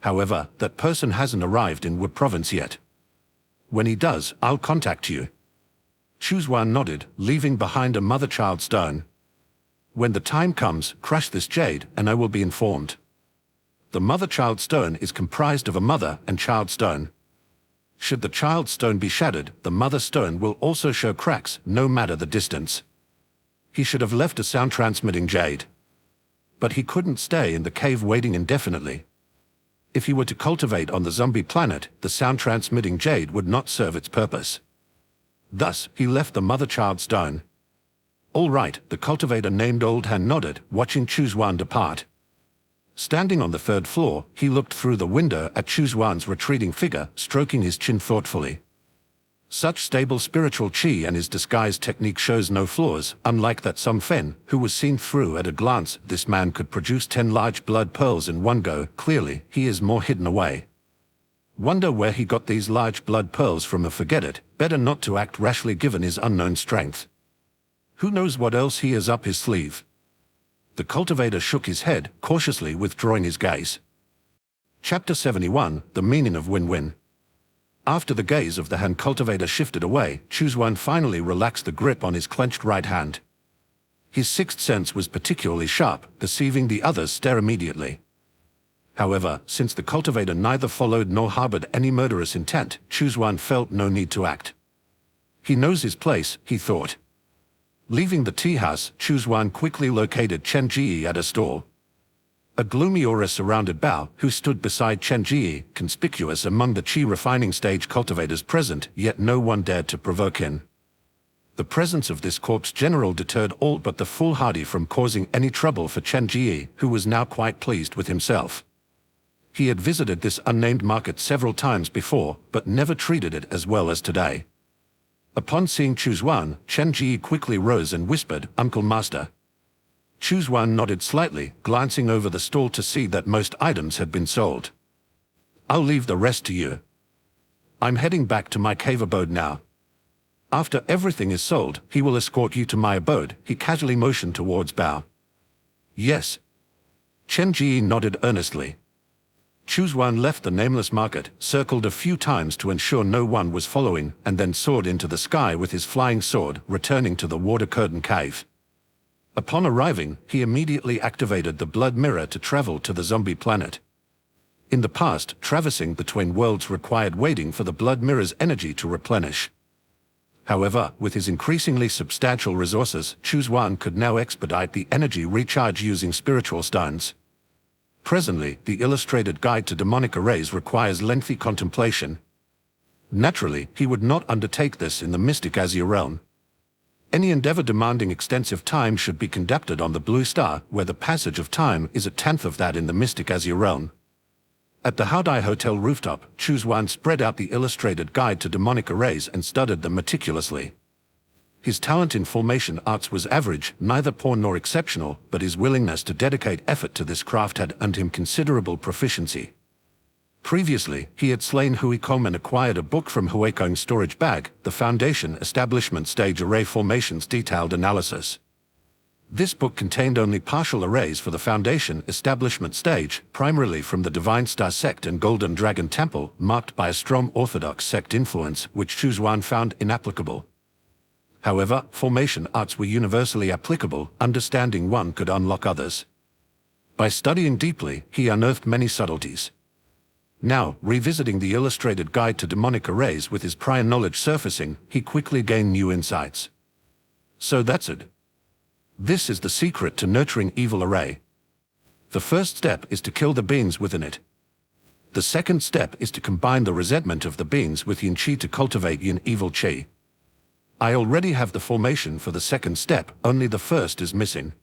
However, that person hasn't arrived in Wood Province yet. When he does, I'll contact you." Chu Xuan nodded, leaving behind a mother-child stone. "When the time comes, crush this jade, and I will be informed." The mother-child stone is comprised of a mother and child stone. Should the child stone be shattered, the mother stone will also show cracks, no matter the distance. He should have left a sound-transmitting jade. But he couldn't stay in the cave waiting indefinitely. If he were to cultivate on the zombie planet, the sound-transmitting jade would not serve its purpose. Thus, he left the mother-child stone. "All right," the cultivator named Old Han nodded, watching Chu Xuan depart. Standing on the 3rd floor, he looked through the window at Chu Xuan's retreating figure, stroking his chin thoughtfully. Such stable spiritual qi, and his disguise technique shows no flaws, unlike that Some Fen, who was seen through at a glance. This man could produce 10 large blood pearls in one go. Clearly, he is more hidden away. Wonder where he got these large blood pearls from. Forget it, better not to act rashly given his unknown strength. Who knows what else he has up his sleeve? The cultivator shook his head, cautiously withdrawing his gaze. Chapter 71, The Meaning of Win-Win. After the gaze of the Han cultivator shifted away, Chu Xuan finally relaxed the grip on his clenched right hand. His sixth sense was particularly sharp, perceiving the other's stare immediately. However, since the cultivator neither followed nor harbored any murderous intent, Chu Xuan felt no need to act. He knows his place, he thought. Leaving the tea house, Chu Xuan quickly located Chen Ji at a stall. A gloomy aura surrounded Bao, who stood beside Chen Ji, conspicuous among the qi refining stage cultivators present, yet no one dared to provoke him. The presence of this corpse general deterred all but the foolhardy from causing any trouble for Chen Ji, who was now quite pleased with himself. He had visited this unnamed market several times before, but never treated it as well as today. Upon seeing Chu Xuan, Chen Ji quickly rose and whispered, "Uncle Master." Chu Xuan nodded slightly, glancing over the stall to see that most items had been sold. "I'll leave the rest to you. I'm heading back to my cave abode now. After everything is sold, he will escort you to my abode." He casually motioned towards Bao. "Yes." Chen Ji nodded earnestly. Chu Xuan left the nameless market, circled a few times to ensure no one was following, and then soared into the sky with his flying sword, returning to the water curtain cave. Upon arriving, he immediately activated the blood mirror to travel to the zombie planet. In the past, traversing between worlds required waiting for the blood mirror's energy to replenish. However, with his increasingly substantial resources, Chu Xuan could now expedite the energy recharge using spiritual stones. Presently, the illustrated guide to demonic arrays requires lengthy contemplation. Naturally, he would not undertake this in the Mystic Azure Realm. Any endeavor demanding extensive time should be conducted on the Blue Star, where the passage of time is a tenth of that in the Mystic Azure Realm. At the Haodai Hotel rooftop, Chu Xuan spread out the illustrated guide to demonic arrays and studied them meticulously. His talent in formation arts was average, neither poor nor exceptional, but his willingness to dedicate effort to this craft had earned him considerable proficiency. Previously, he had slain Hui Kong and acquired a book from Hui Kong's storage bag, The Foundation Establishment Stage Array Formations Detailed Analysis. This book contained only partial arrays for the Foundation Establishment Stage, primarily from the Divine Star Sect and Golden Dragon Temple, marked by a strong Orthodox sect influence, which Chu Xuan found inapplicable. However, formation arts were universally applicable, understanding one could unlock others. By studying deeply, he unearthed many subtleties. Now, revisiting the illustrated guide to demonic arrays with his prior knowledge surfacing, he quickly gained new insights. So that's it. This is the secret to nurturing evil array. The first step is to kill the beings within it. The second step is to combine the resentment of the beings with yin qi to cultivate yin evil qi. I already have the formation for the second step, only the first is missing.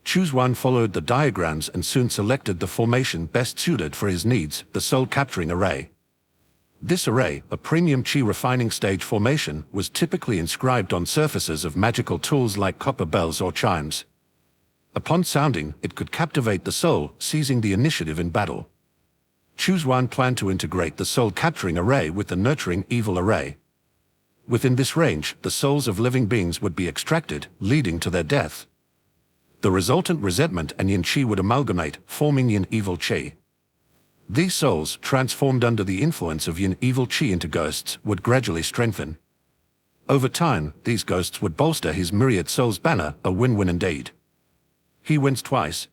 Chu Xuan followed the diagrams and soon selected the formation best suited for his needs, the soul capturing array. This array, a premium qi refining stage formation, was typically inscribed on surfaces of magical tools like copper bells or chimes. Upon sounding, it could captivate the soul, seizing the initiative in battle. Chu Xuan planned to integrate the soul capturing array with the nurturing evil array. Within this range, the souls of living beings would be extracted, leading to their death. The resultant resentment and yin qi would amalgamate, forming yin evil qi. These souls, transformed under the influence of yin evil qi into ghosts, would gradually strengthen. Over time, these ghosts would bolster his myriad souls banner, a win-win indeed. He wins twice.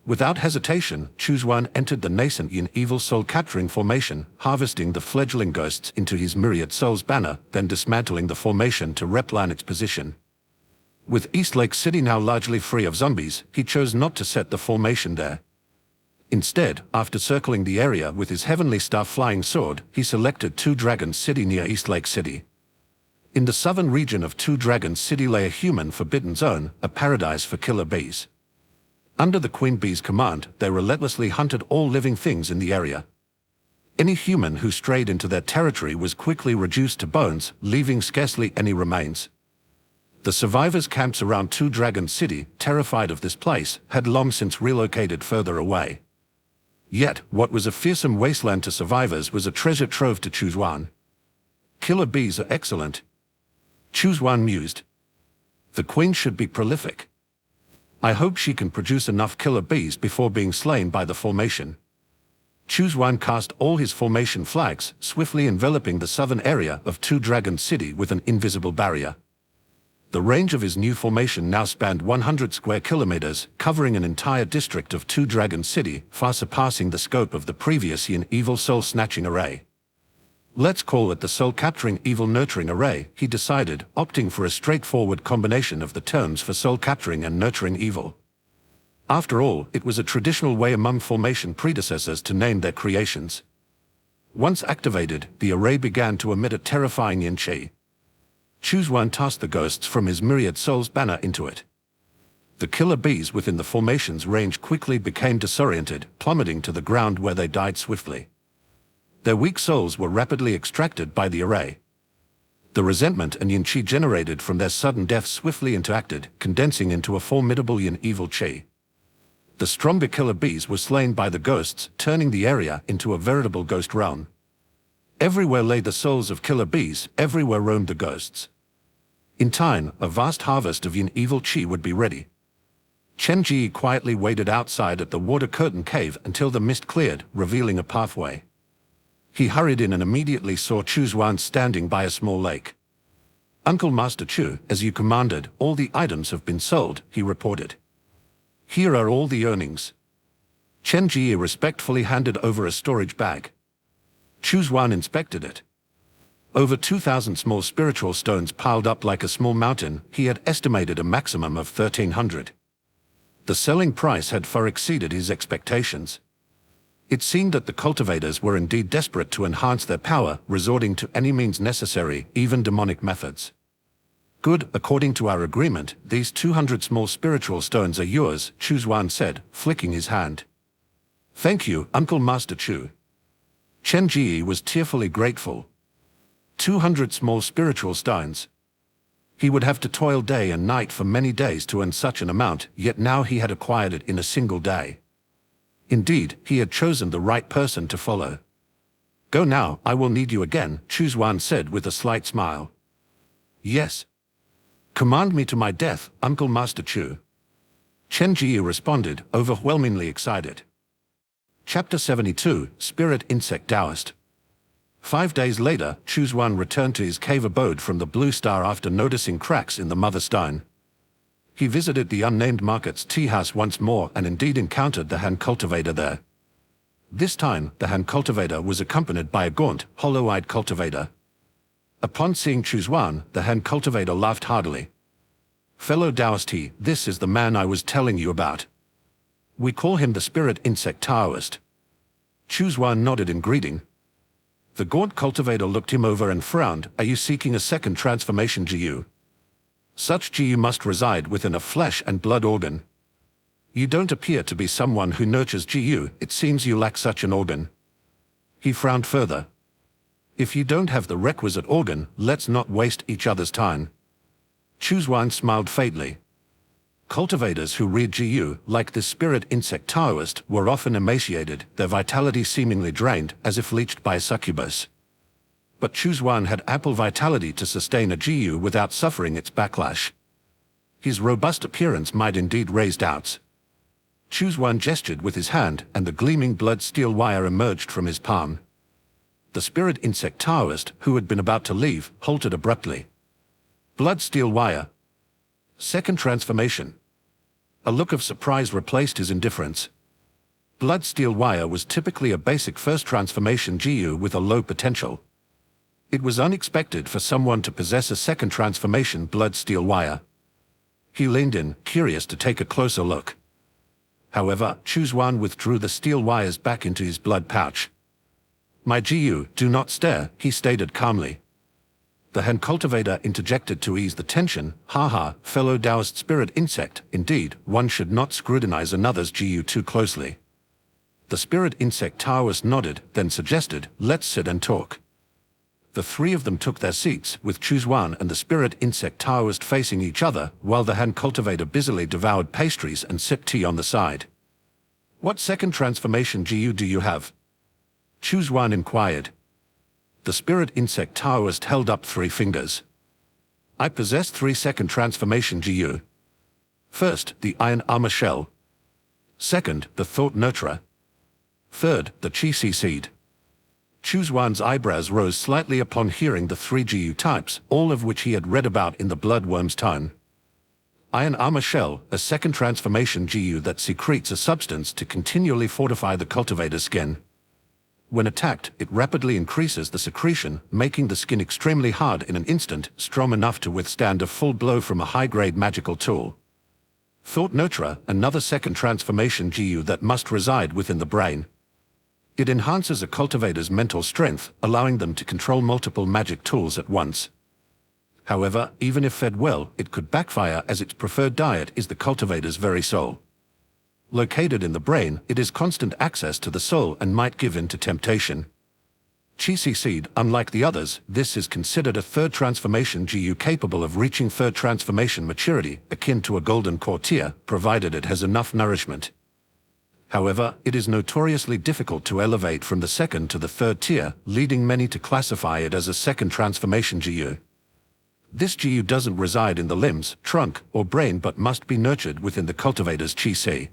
Without hesitation, Chu Xuan entered the nascent yin evil soul capturing formation, harvesting the fledgling ghosts into his myriad souls banner, then dismantling the formation to replan its position. With East Lake City now largely free of zombies, he chose not to set the formation there. Instead, after circling the area with his Heavenly Star flying sword, he selected Two Dragons City near East Lake City. In the southern region of Two Dragons City lay a human forbidden zone, a paradise for killer bees. Under the Queen Bee's command, they relentlessly hunted all living things in the area. Any human who strayed into their territory was quickly reduced to bones, leaving scarcely any remains. The survivors camped around Two Dragons City, terrified of this place, had long since relocated further away. Yet, what was a fearsome wasteland to survivors was a treasure trove to Chu Xuan. Killer bees are excellent. Chu Xuan mused. The queen should be prolific. I hope she can produce enough killer bees before being slain by the formation. Chu Xuan cast all his formation flags, swiftly enveloping the southern area of Two Dragons City with an invisible barrier. The range of his new formation now spanned 100 square kilometers, covering an entire district of Two Dragons City, far surpassing the scope of the previous yin evil soul snatching array. Let's call it the soul capturing evil nurturing array, he decided, opting for a straightforward combination of the terms for soul capturing and nurturing evil. After all, it was a traditional way among formation predecessors to name their creations. Once activated, the array began to emit a terrifying yin qi. Chu Xuan tossed the ghosts from his myriad souls banner into it. The killer bees within the formation's range quickly became disoriented, plummeting to the ground where they died swiftly. Their weak souls were rapidly extracted by the array. The resentment and yin qi generated from their sudden death swiftly interacted, condensing into a formidable yin evil qi. The stronger killer bees were slain by the ghosts, turning the area into a veritable ghost realm. Everywhere lay the souls of killer bees, everywhere roamed the ghosts. In time, a vast harvest of yin evil qi would be ready. Chen Ji quietly waited outside at the water curtain cave until the mist cleared, revealing a pathway. He hurried in and immediately saw Chu Xuan standing by a small lake. Uncle Master Chu, as you commanded, all the items have been sold, he reported. Here are all the earnings. Chen Ji respectfully handed over a storage bag. Chu Xuan inspected it. Over 2,000 small spiritual stones piled up like a small mountain, he had estimated a maximum of 1,300. The selling price had far exceeded his expectations. It seemed that the cultivators were indeed desperate to enhance their power, resorting to any means necessary, even demonic methods. Good, according to our agreement, these 200 small spiritual stones are yours, Chu Xuan said, flicking his hand. Thank you, Uncle Master Chu. Chen Ji was tearfully grateful. 200 small spiritual stones. He would have to toil day and night for many days to earn such an amount, yet now he had acquired it in a single day. Indeed, he had chosen the right person to follow. Go now, I will need you again, Chu Xuan said with a slight smile. Yes. Command me to my death, Uncle Master Chu. Chen Ji responded, overwhelmingly excited. Chapter 72, Spirit Insect Taoist. 5 days later, Chu Xuan returned to his cave abode from the Blue Star after noticing cracks in the mother stone. He visited the unnamed market's tea house once more and indeed encountered the hand cultivator there. This time, the hand cultivator was accompanied by a gaunt, hollow-eyed cultivator. Upon seeing Chu Xuan, the hand cultivator laughed heartily. Fellow Taoist, this is the man I was telling you about. We call him the Spirit Insect Taoist. Chu Xuan nodded in greeting. The gaunt cultivator looked him over and frowned. Are you seeking a second transformation GU? Such GU must reside within a flesh and blood organ. You don't appear to be someone who nurtures GU. It seems you lack such an organ. He frowned further. If you don't have the requisite organ, let's not waste each other's time. Chu Xuan smiled faintly. Cultivators who reared GU, like this Spirit Insect Taoist, were often emaciated, their vitality seemingly drained, as if leached by a succubus. But Chu Xuan had ample vitality to sustain a GU without suffering its backlash. His robust appearance might indeed raise doubts. Chu Xuan gestured with his hand, and the gleaming blood steel wire emerged from his palm. The Spirit Insect Taoist, who had been about to leave, halted abruptly. Blood steel wire. Second transformation. A look of surprise replaced his indifference. Blood steel wire was typically a basic first transformation GU with a low potential. It was unexpected for someone to possess a second transformation blood steel wire. He leaned in, curious to take a closer look. However, Chu Xuan withdrew the steel wires back into his blood pouch. My GU, do not stare, he stated calmly. The hand cultivator interjected to ease the tension. Haha, fellow Taoist spirit insect, indeed, one should not scrutinize another's GU too closely. The Spirit Insect Taoist nodded, then suggested, let's sit and talk. The three of them took their seats, with Chu Xuan and the Spirit Insect Taoist facing each other, while the hand cultivator busily devoured pastries and sipped tea on the side. What second transformation GU do you have? Chu Xuan inquired. The Spirit Insect Taoist held up 3 fingers. I possess 3 second transformation GU. First, the Iron Armor Shell. Second, the Thought Nurturer. Third, the Chi Seed. Chu Xuan's eyebrows rose slightly upon hearing the 3 GU types, all of which he had read about in the Bloodworm's tome. Iron Armor Shell, a second transformation GU that secretes a substance to continually fortify the cultivator's skin. When attacked, it rapidly increases the secretion, making the skin extremely hard in an instant, strong enough to withstand a full blow from a high-grade magical tool. Thought Nurturer, another second transformation GU that must reside within the brain. It enhances a cultivator's mental strength, allowing them to control multiple magic tools at once. However, even if fed well, it could backfire as its preferred diet is the cultivator's very soul. Located in the brain, it is constant access to the soul and might give in to temptation. Chi Seed, unlike the others, this is considered a third transformation GU capable of reaching third transformation maturity, akin to a golden core tier, provided it has enough nourishment. However, it is notoriously difficult to elevate from the second to the third tier, leading many to classify it as a second transformation GU. This GU doesn't reside in the limbs, trunk, or brain but must be nurtured within the cultivator's Chi.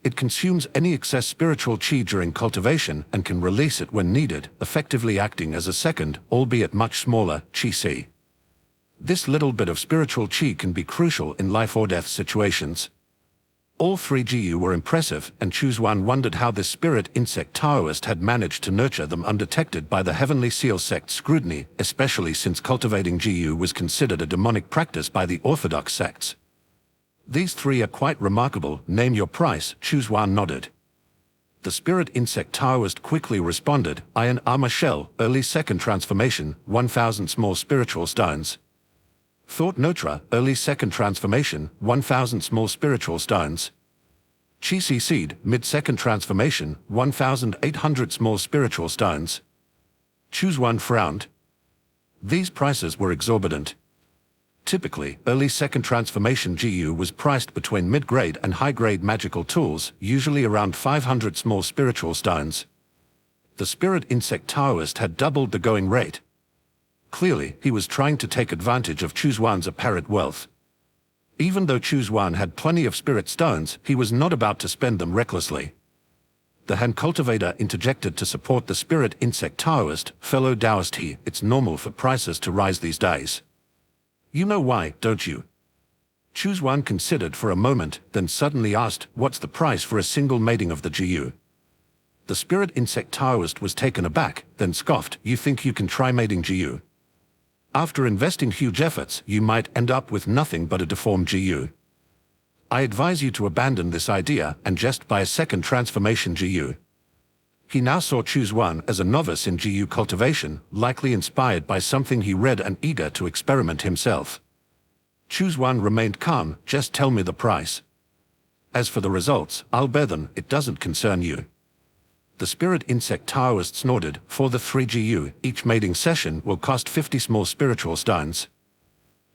It consumes any excess spiritual Qi during cultivation and can release it when needed, effectively acting as a second, albeit much smaller, Qi. This little bit of spiritual Qi can be crucial in life or death situations. All 3 GU were impressive, and Chu Xuan wondered how this Spirit Insect Taoist had managed to nurture them undetected by the Heavenly Seal sect's scrutiny, especially since cultivating GU was considered a demonic practice by the orthodox sects. These 3 are quite remarkable. Name your price, Chu Xuan nodded. The Spirit Insect Taoist quickly responded, Iron Armor Shell, early second transformation, 1000 small spiritual stones. Thought Nurturer, early second transformation, 1000 small spiritual stones. Chi Seed, mid-second transformation, 1800 small spiritual stones. Chu Xuan frowned. These prices were exorbitant. Typically, early second transformation GU was priced between mid-grade and high-grade magical tools, usually around 500 small spiritual stones. The Spirit Insect Taoist had doubled the going rate. Clearly, he was trying to take advantage of Chu Xuan's apparent wealth. Even though Chu Xuan had plenty of spirit stones, he was not about to spend them recklessly. The hand cultivator interjected to support the Spirit Insect Taoist, fellow Taoist, it's normal for prices to rise these days. You know why, don't you? Chu Xuan considered for a moment, then suddenly asked, what's the price for a single mating of the GU? The Spirit Insect Taoist was taken aback, then scoffed, you think you can try mating GU? After investing huge efforts, you might end up with nothing but a deformed GU. I advise you to abandon this idea and just buy a second transformation GU. He now saw Chu Xuan as a novice in GU cultivation, likely inspired by something he read and eager to experiment himself. Chu Xuan remained calm. Just tell me the price. As for the results, I'll bear them, it doesn't concern you. The spirit insect Taoist snorted. For the 3 GU, each mating session will cost 50 small spiritual stones.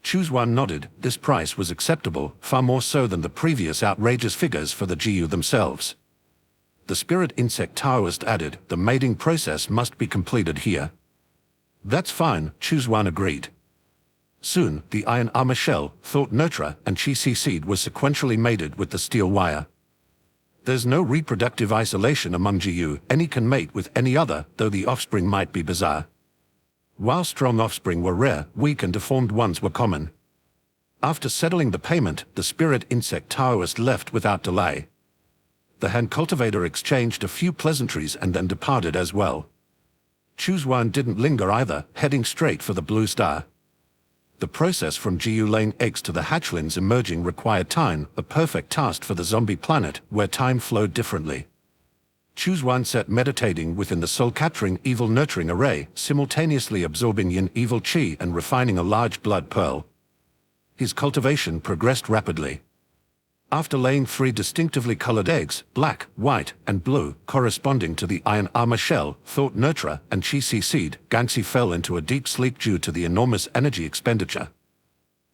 Chu Xuan nodded. This price was acceptable, far more so than the previous outrageous figures for the GU themselves. The spirit insect Taoist added, the mating process must be completed here. That's fine, Chu Xuan agreed. Soon, the iron armor shell, thought nurturer, and chi seed were sequentially mated with the steel wire. There's no reproductive isolation among GU, any can mate with any other, though the offspring might be bizarre. While strong offspring were rare, weak and deformed ones were common. After settling the payment, the spirit insect Taoist left without delay. The hand cultivator exchanged a few pleasantries and then departed as well. Chu Xuan didn't linger either, heading straight for the blue star. The process from GU laying eggs to the hatchlings emerging required time, a perfect task for the zombie planet, where time flowed differently. Chu Xuan sat meditating within the soul-capturing evil-nurturing array, simultaneously absorbing yin-evil chi and refining a large blood pearl. His cultivation progressed rapidly. After laying 3 distinctively colored eggs, black, white, and blue, corresponding to the iron armor shell, thought nurturer, and chi seed, Gangxi fell into a deep sleep due to the enormous energy expenditure.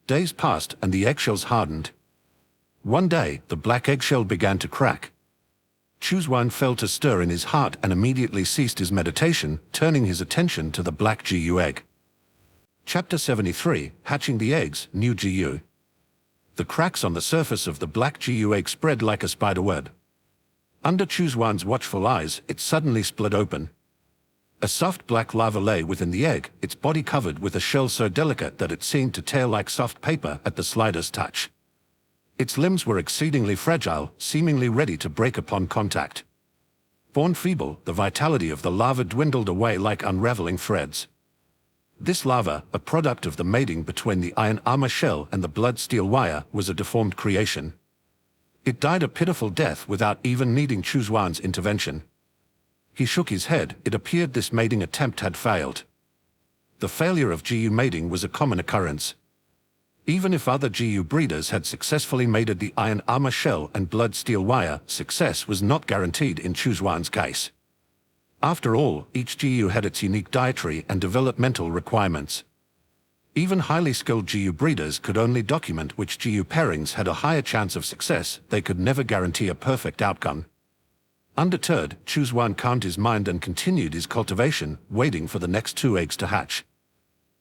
Days passed and the eggshells hardened. One day, the black eggshell began to crack. Chu Xuan felt a stir in his heart and immediately ceased his meditation, turning his attention to the black GU egg. Chapter 73, Hatching the Eggs, New GU. The cracks on the surface of the black GU egg spread like a spiderweb. Under Chu Xuan's watchful eyes, it suddenly split open. A soft black lava lay within the egg, its body covered with a shell so delicate that it seemed to tear like soft paper at the slightest touch. Its limbs were exceedingly fragile, seemingly ready to break upon contact. Born feeble, the vitality of the lava dwindled away like unraveling threads. This lava, a product of the mating between the iron armor shell and the blood steel wire, was a deformed creation. It died a pitiful death without even needing Chu Xuan's intervention. He shook his head. It appeared this mating attempt had failed. The failure of GU mating was a common occurrence. Even if other GU breeders had successfully mated the iron armor shell and blood steel wire, success was not guaranteed in Chu Xuan's case. After all, each GU had its unique dietary and developmental requirements. Even highly skilled GU breeders could only document which GU pairings had a higher chance of success. They could never guarantee a perfect outcome. Undeterred, Chu Xuan calmed his mind and continued his cultivation, waiting for the next 2 eggs to hatch.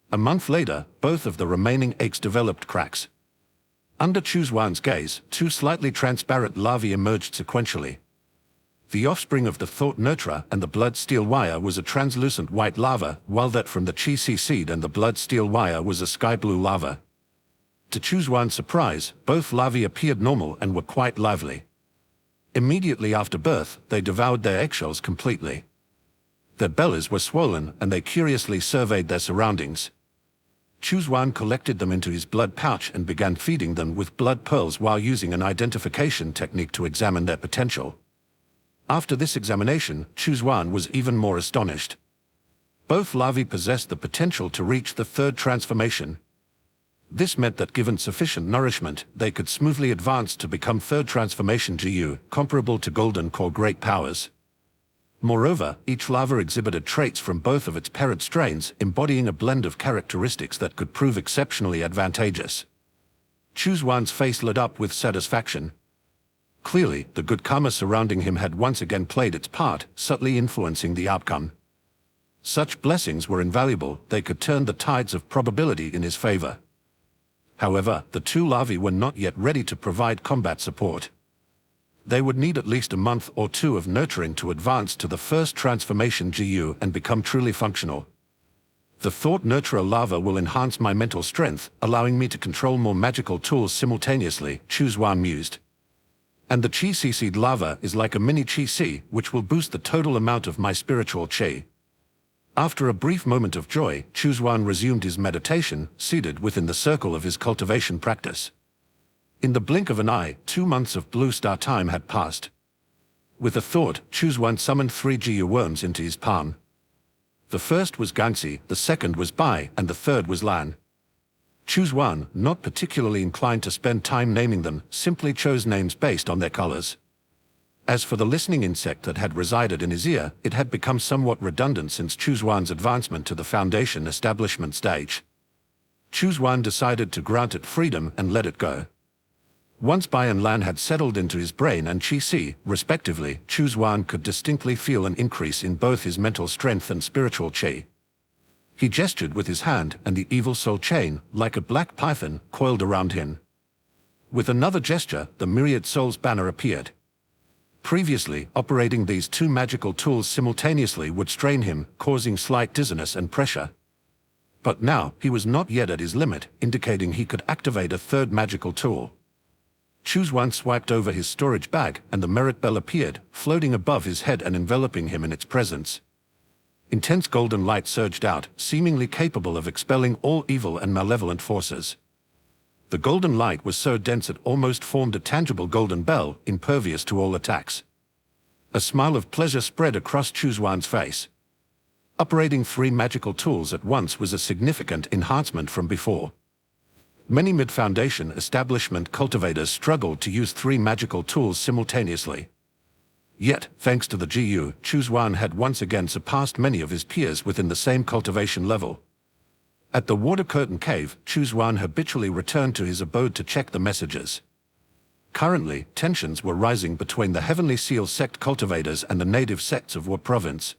A month later, both of the remaining eggs developed cracks. Under Chu Xuan's gaze, 2 slightly transparent larvae emerged sequentially. The offspring of the thought nurturer and the blood steel wire was a translucent white lava, while that from the chi seed and the blood steel wire was a sky blue lava. To Chu Xuan's surprise, both larvae appeared normal and were quite lively. Immediately after birth, they devoured their eggshells completely. Their bellies were swollen and they curiously surveyed their surroundings. Chu Xuan collected them into his blood pouch and began feeding them with blood pearls while using an identification technique to examine their potential. After this examination, Chu Xuan was even more astonished. Both larvae possessed the potential to reach the 3rd transformation. This meant that given sufficient nourishment, they could smoothly advance to become 3rd transformation GU, comparable to Golden Core great powers. Moreover, each larva exhibited traits from both of its parent strains, embodying a blend of characteristics that could prove exceptionally advantageous. Chu Xuan's face lit up with satisfaction. Clearly, the good karma surrounding him had once again played its part, subtly influencing the outcome. Such blessings were invaluable. They could turn the tides of probability in his favor. However, the 2 larvae were not yet ready to provide combat support. They would need at least a month or 2 of nurturing to advance to the 1st transformation GU and become truly functional. The thought nurturer larva will enhance my mental strength, allowing me to control more magical tools simultaneously, Chu Xuan mused. And the chi seed larva is like a mini chi, which will boost the total amount of my spiritual chi. After a brief moment of joy, Chu Xuan resumed his meditation, seated within the circle of his cultivation practice. In the blink of an eye, 2 months of blue star time had passed. With a thought, Chu Xuan summoned 3 Jiyu worms into his palm. The first was Gangxi, the second was Bai, and the third was Lan. Chu Xuan, not particularly inclined to spend time naming them, simply chose names based on their colors. As for the listening insect that had resided in his ear, it had become somewhat redundant since Chu Xuan's advancement to the Foundation establishment stage. Chu Xuan decided to grant it freedom and let it go. Once Bai and Lan had settled into his brain and Qi, respectively, Chu Xuan could distinctly feel an increase in both his mental strength and spiritual Qi. He gestured with his hand, and the evil soul chain, like a black python, coiled around him. With another gesture, the myriad souls banner appeared. Previously, operating these 2 magical tools simultaneously would strain him, causing slight dizziness and pressure. But now, he was not yet at his limit, indicating he could activate a 3rd magical tool. Chu Xuan swiped over his storage bag, and the merit bell appeared, floating above his head and enveloping him in its presence. Intense golden light surged out, seemingly capable of expelling all evil and malevolent forces. The golden light was so dense it almost formed a tangible golden bell, impervious to all attacks. A smile of pleasure spread across Chu Xuan's face. Operating 3 magical tools at once was a significant enhancement from before. Many mid-foundation establishment cultivators struggled to use 3 magical tools simultaneously. Yet, thanks to the GU, Chu Xuan had once again surpassed many of his peers within the same cultivation level. At the Water Curtain Cave, Chu Xuan habitually returned to his abode to check the messages. Currently, tensions were rising between the Heavenly Seal sect cultivators and the native sects of Wu province.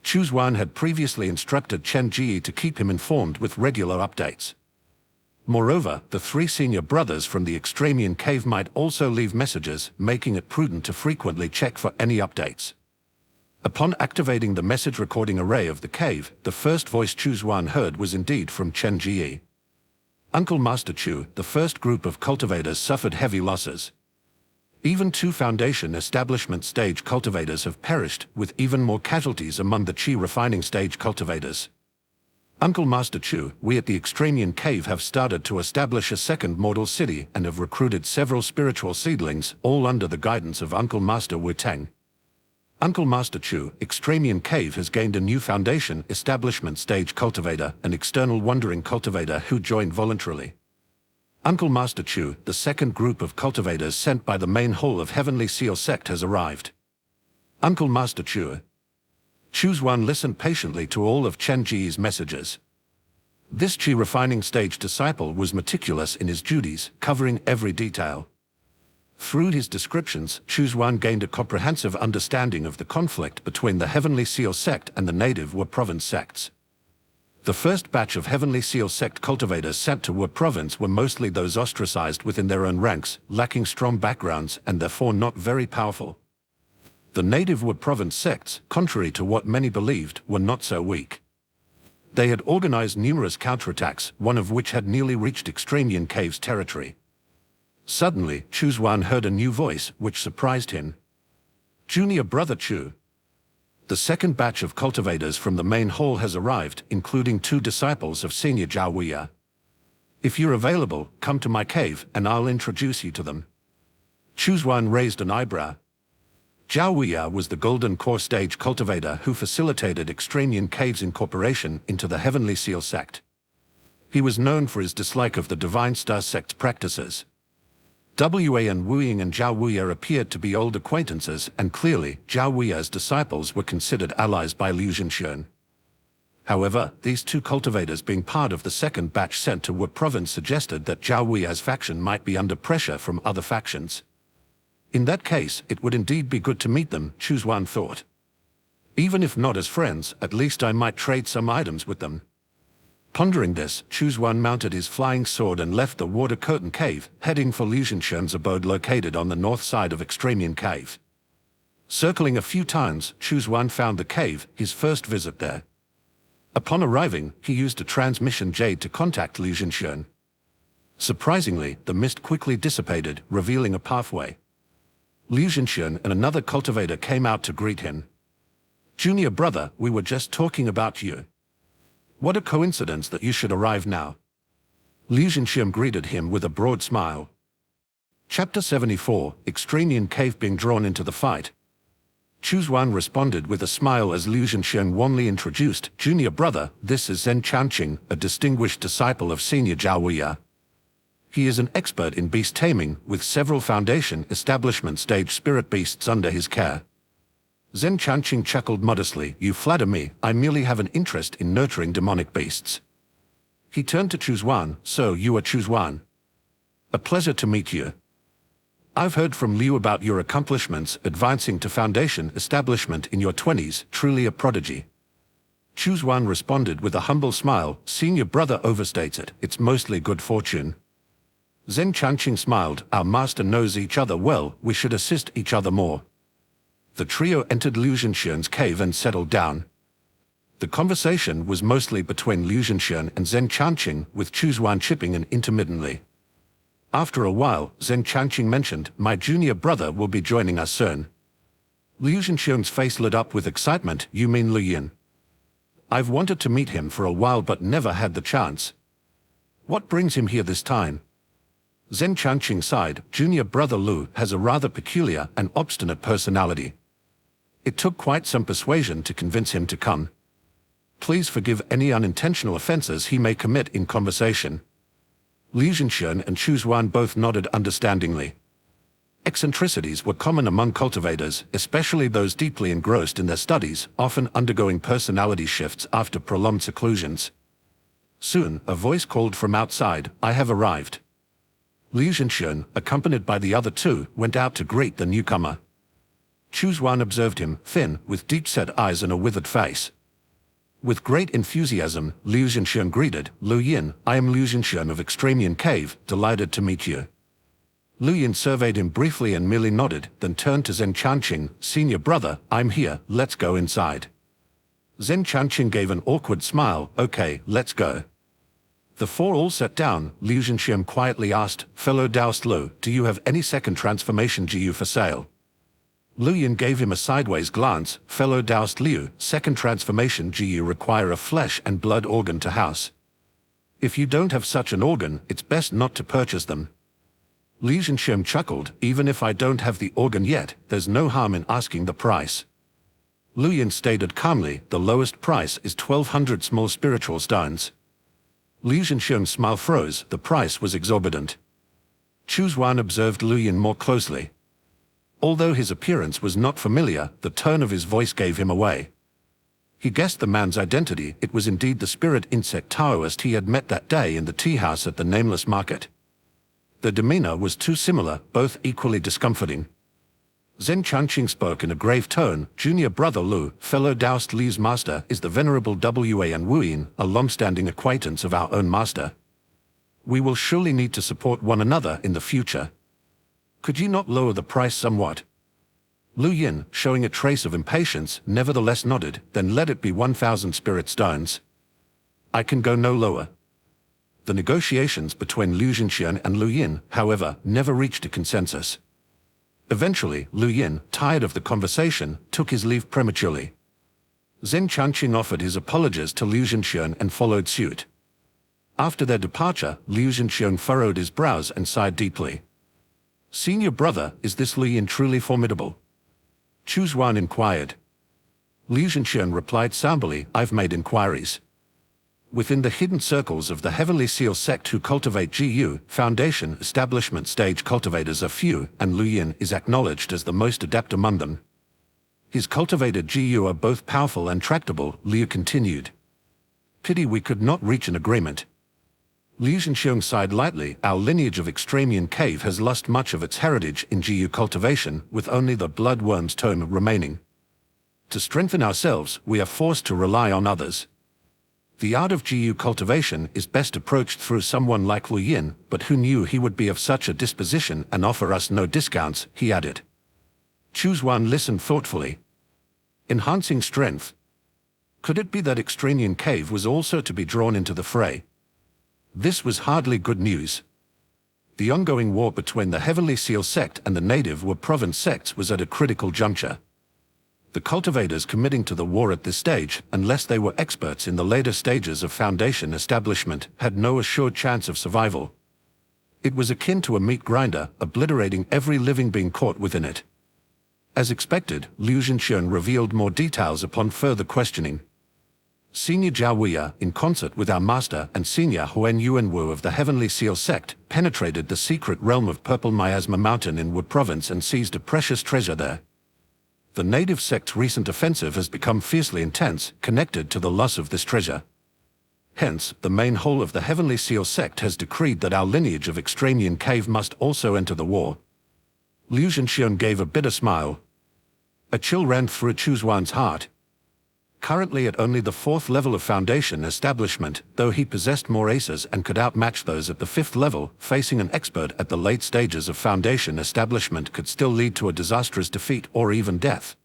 Chu Xuan had previously instructed Chen Ji to keep him informed with regular updates. Moreover, the 3 senior brothers from the Extremian Cave might also leave messages, making it prudent to frequently check for any updates. Upon activating the message recording array of the cave, the first voice Chu Xuan heard was indeed from Chen Ji. Uncle Master Chu, the first group of cultivators suffered heavy losses. Even 2 Foundation establishment stage cultivators have perished, with even more casualties among the Qi refining stage cultivators. Uncle Master Chu, we at the Extremian Cave have started to establish a 2nd mortal city and have recruited several spiritual seedlings, all under the guidance of Uncle Master Wu Teng. Uncle Master Chu, Extremian Cave has gained a new Foundation establishment stage cultivator, an external wandering cultivator who joined voluntarily. Uncle Master Chu, the 2nd group of cultivators sent by the main hall of Heavenly Seal sect has arrived. Uncle Master Chu. Chu Xuan listened patiently to all of Chen Ji's messages. This Qi refining stage disciple was meticulous in his duties, covering every detail. Through his descriptions, Chu Xuan gained a comprehensive understanding of the conflict between the Heavenly Seal sect and the native Wu province sects. The first batch of Heavenly Seal sect cultivators sent to Wu province were mostly those ostracized within their own ranks, lacking strong backgrounds and therefore not very powerful. The native Wu province sects, contrary to what many believed, were not so weak. They had organized numerous counterattacks, one of which had nearly reached Extremian Cave's territory. Suddenly, Chu Xuan heard a new voice, which surprised him. Junior Brother Chu. The 2nd batch of cultivators from the main hall has arrived, including 2 disciples of Senior Zhao Wuya. If you're available, come to my cave, and I'll introduce you to them. Chu Xuan raised an eyebrow. Zhao Wuya was the Golden Core stage cultivator who facilitated Extremian Cave's incorporation into the Heavenly Seal sect. He was known for his dislike of the Divine Star sect's practices. Wan Wuying and Zhao Wuya appeared to be old acquaintances, and clearly, Zhao Wuya's disciples were considered allies by Liu Zhenxuan. However, these 2 cultivators being part of the 2nd batch sent to Wu province suggested that Zhao Wuya's faction might be under pressure from other factions. In that case, it would indeed be good to meet them, Chu Xuan thought. Even if not as friends, at least I might trade some items with them. Pondering this, Chu Xuan mounted his flying sword and left the Water Curtain Cave, heading for Liu Zhenxuan's abode located on the north side of Extremian Cave. Circling a few times, Chu Xuan found the cave, his first visit there. Upon arriving, he used a transmission jade to contact Liu Zhenxuan. Surprisingly, the mist quickly dissipated, revealing a pathway. Liu Zhenxuan and another cultivator came out to greet him. Junior brother, we were just talking about you. What a coincidence that you should arrive now. Liu Zhenxian greeted him with a broad smile. Chapter 74, Extranean Cave being drawn into the fight. Chu Xuan responded with a smile as Liu Zhenxian warmly introduced, Junior brother, this is Zhen Chanqing, a distinguished disciple of Senior Zhao Wuya. He is an expert in beast taming, with several Foundation establishment stage spirit beasts under his care. Zhen Chanqing chuckled modestly, you flatter me, I merely have an interest in nurturing demonic beasts. He turned to Chu Xuan, so you are Chu Xuan. A pleasure to meet you. I've heard from Liu about your accomplishments advancing to Foundation establishment in your 20s, truly a prodigy. Chu Xuan responded with a humble smile, Senior brother overstates it, it's mostly good fortune. Zhen Chanqing smiled, our master knows each other well, we should assist each other more. The trio entered Liu Zhenxian's cave and settled down. The conversation was mostly between Liu Zhenxian and Zhen Chanqing, with Chu Xuan chipping in intermittently. After a while, Zhen Chanqing mentioned, my junior brother will be joining us soon. Liu Zhenxian's face lit up with excitement, you mean Lu Yin? I've wanted to meet him for a while but never had the chance. What brings him here this time? Zhen Chanqing sighed, junior brother Lu has a rather peculiar and obstinate personality. It took quite some persuasion to convince him to come. Please forgive any unintentional offenses he may commit in conversation. Liu Zhenxian and Chu Xuan both nodded understandingly. Eccentricities were common among cultivators, especially those deeply engrossed in their studies, often undergoing personality shifts after prolonged seclusions. Soon, a voice called from outside, I have arrived. Liu Zhenxian, accompanied by the other two, went out to greet the newcomer. Chu Xuan observed him, thin, with deep-set eyes and a withered face. With great enthusiasm, Liu Zhenxian greeted, Lu Yin, I am Liu Zhenxian of Extranean Cave, delighted to meet you. Lu Yin surveyed him briefly and merely nodded, then turned to Zhen Chanqing, Senior brother, I'm here, let's go inside. Zhen Chanqing gave an awkward smile, okay, let's go. The four all sat down. Liu Zhenxian quietly asked, fellow Daoist Lu, do you have any second transformation GU for sale? Lu Yin gave him a sideways glance, fellow Daoist Liu, second transformation GU require a flesh and blood organ to house. If you don't have such an organ, it's best not to purchase them. Liu Zhenxian chuckled, even if I don't have the organ yet, there's no harm in asking the price. Lu Yin stated calmly, the lowest price is 1,200 small spiritual stones. Liu Zhenxian's smile froze, the price was exorbitant. Chu Xuan observed Lu Yin more closely. Although his appearance was not familiar, the tone of his voice gave him away. He guessed the man's identity, it was indeed the spirit insect Taoist he had met that day in the tea house at the nameless market. The demeanor was too similar, both equally discomforting. Zhen Chanqing spoke in a grave tone, Junior brother Lu, fellow Daoist Li's master, is the venerable Wan Wuyin, a long-standing acquaintance of our own master. We will surely need to support one another in the future. Could you not lower the price somewhat? Lu Yin, showing a trace of impatience, nevertheless nodded, then let it be 1,000 spirit stones. I can go no lower. The negotiations between Liu Zhenxian and Lu Yin, however, never reached a consensus. Eventually, Lu Yin, tired of the conversation, took his leave prematurely. Zhen Chanqing offered his apologies to Liu Zhenxian and followed suit. After their departure, Liu Zhenxian furrowed his brows and sighed deeply. Senior brother, is this Lu Yin truly formidable? Chu Xuan inquired. Liu Zhenxian replied somberly, I've made inquiries. Within the hidden circles of the heavily sealed sect who cultivate GU, Foundation establishment stage cultivators are few, and Lu Yin is acknowledged as the most adept among them. His cultivated GU are both powerful and tractable, Liu continued. Pity we could not reach an agreement. Liu Zhenxian sighed lightly, our lineage of Extranean Cave has lost much of its heritage in GU cultivation, with only the bloodworm's tome remaining. To strengthen ourselves, we are forced to rely on others. The art of GU cultivation is best approached through someone like Lu Yin, but who knew he would be of such a disposition and offer us no discounts, he added. Chu Xuan listened thoughtfully. Enhancing strength. Could it be that Extranean Cave was also to be drawn into the fray? This was hardly good news. The ongoing war between the heavily sealed sect and the native Wu province sects was at a critical juncture. The cultivators committing to the war at this stage, unless they were experts in the later stages of Foundation establishment, had no assured chance of survival. It was akin to a meat grinder, obliterating every living being caught within it. As expected, Liu Zhenxian revealed more details upon further questioning. Senior Zhao Wuya, in concert with our master and Senior Huan Yuanwu of the Heavenly Seal sect, penetrated the secret realm of Purple Miasma Mountain in Wu Province and seized a precious treasure there. The native sect's recent offensive has become fiercely intense, connected to the loss of this treasure. Hence, the main whole of the Heavenly Seal sect has decreed that our lineage of Extranian Cave must also enter the war. Liu Zhenxian gave a bitter smile. A chill ran through Chu Xuan's heart. Currently at only the 4th level of Foundation establishment, though he possessed more aces and could outmatch those at the 5th level, facing an expert at the late stages of Foundation establishment could still lead to a disastrous defeat or even death.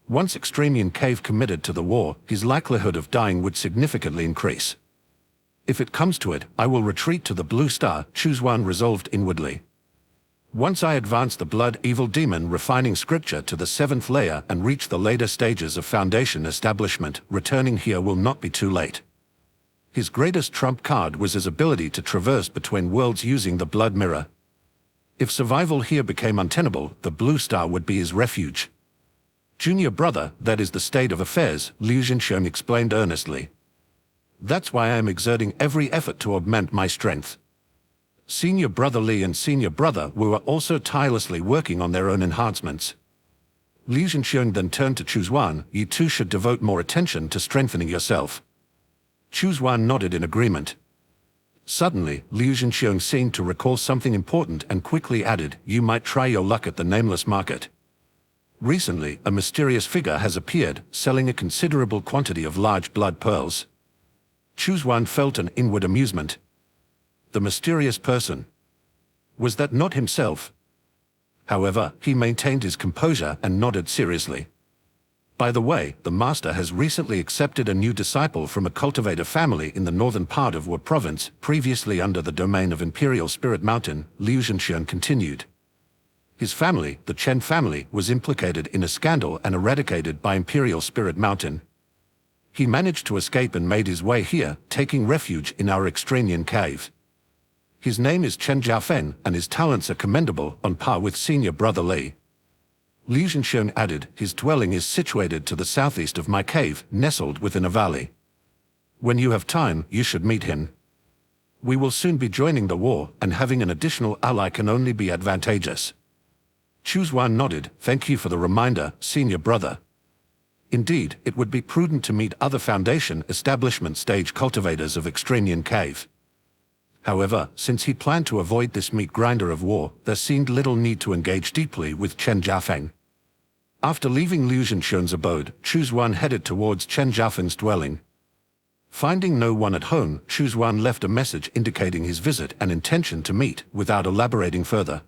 Once Extranian Cave committed to the war, his likelihood of dying would significantly increase. If it comes to it, I will retreat to the Blue Star, Chu Xuan resolved inwardly. Once I advance the Blood Evil Demon refining scripture to the 7th layer and reach the later stages of Foundation establishment, returning here will not be too late. His greatest trump card was his ability to traverse between worlds using the Blood Mirror. If survival here became untenable, the Blue Star would be his refuge. Junior brother, that is the state of affairs, Liu Zhenxian explained earnestly. That's why I am exerting every effort to augment my strength. Senior brother Li and senior brother Wu are also tirelessly working on their own enhancements. Liu Zhenxian then turned to Chu Xuan. You too should devote more attention to strengthening yourself. Chu Xuan nodded in agreement. Suddenly, Liu Zhenxian seemed to recall something important and quickly added, you might try your luck at the Nameless Market. Recently, a mysterious figure has appeared, selling a considerable quantity of large blood pearls. Chu Xuan felt an inward amusement. The mysterious person. Was that not himself? However, he maintained his composure and nodded seriously. By the way, the master has recently accepted a new disciple from a cultivator family in the northern part of Wu Province, previously under the domain of Imperial Spirit Mountain, Liu Zhenxian continued. His family, the Chen family, was implicated in a scandal and eradicated by Imperial Spirit Mountain. He managed to escape and made his way here, taking refuge in our Extranian Cave. His name is Chen Jiafen, and his talents are commendable, on par with senior brother Li. Liu Zhenxian added, his dwelling is situated to the southeast of my cave, nestled within a valley. When you have time, you should meet him. We will soon be joining the war, and having an additional ally can only be advantageous. Chu Xuan nodded, thank you for the reminder, senior brother. Indeed, it would be prudent to meet other Foundation establishment stage cultivators of Extranian Cave. However, since he planned to avoid this meat grinder of war, there seemed little need to engage deeply with Chen Jiafeng. After leaving Liu Zhenxian's abode, Chu Xuan headed towards Chen Jiafeng's dwelling. Finding no one at home, Chu Xuan left a message indicating his visit and intention to meet, without elaborating further.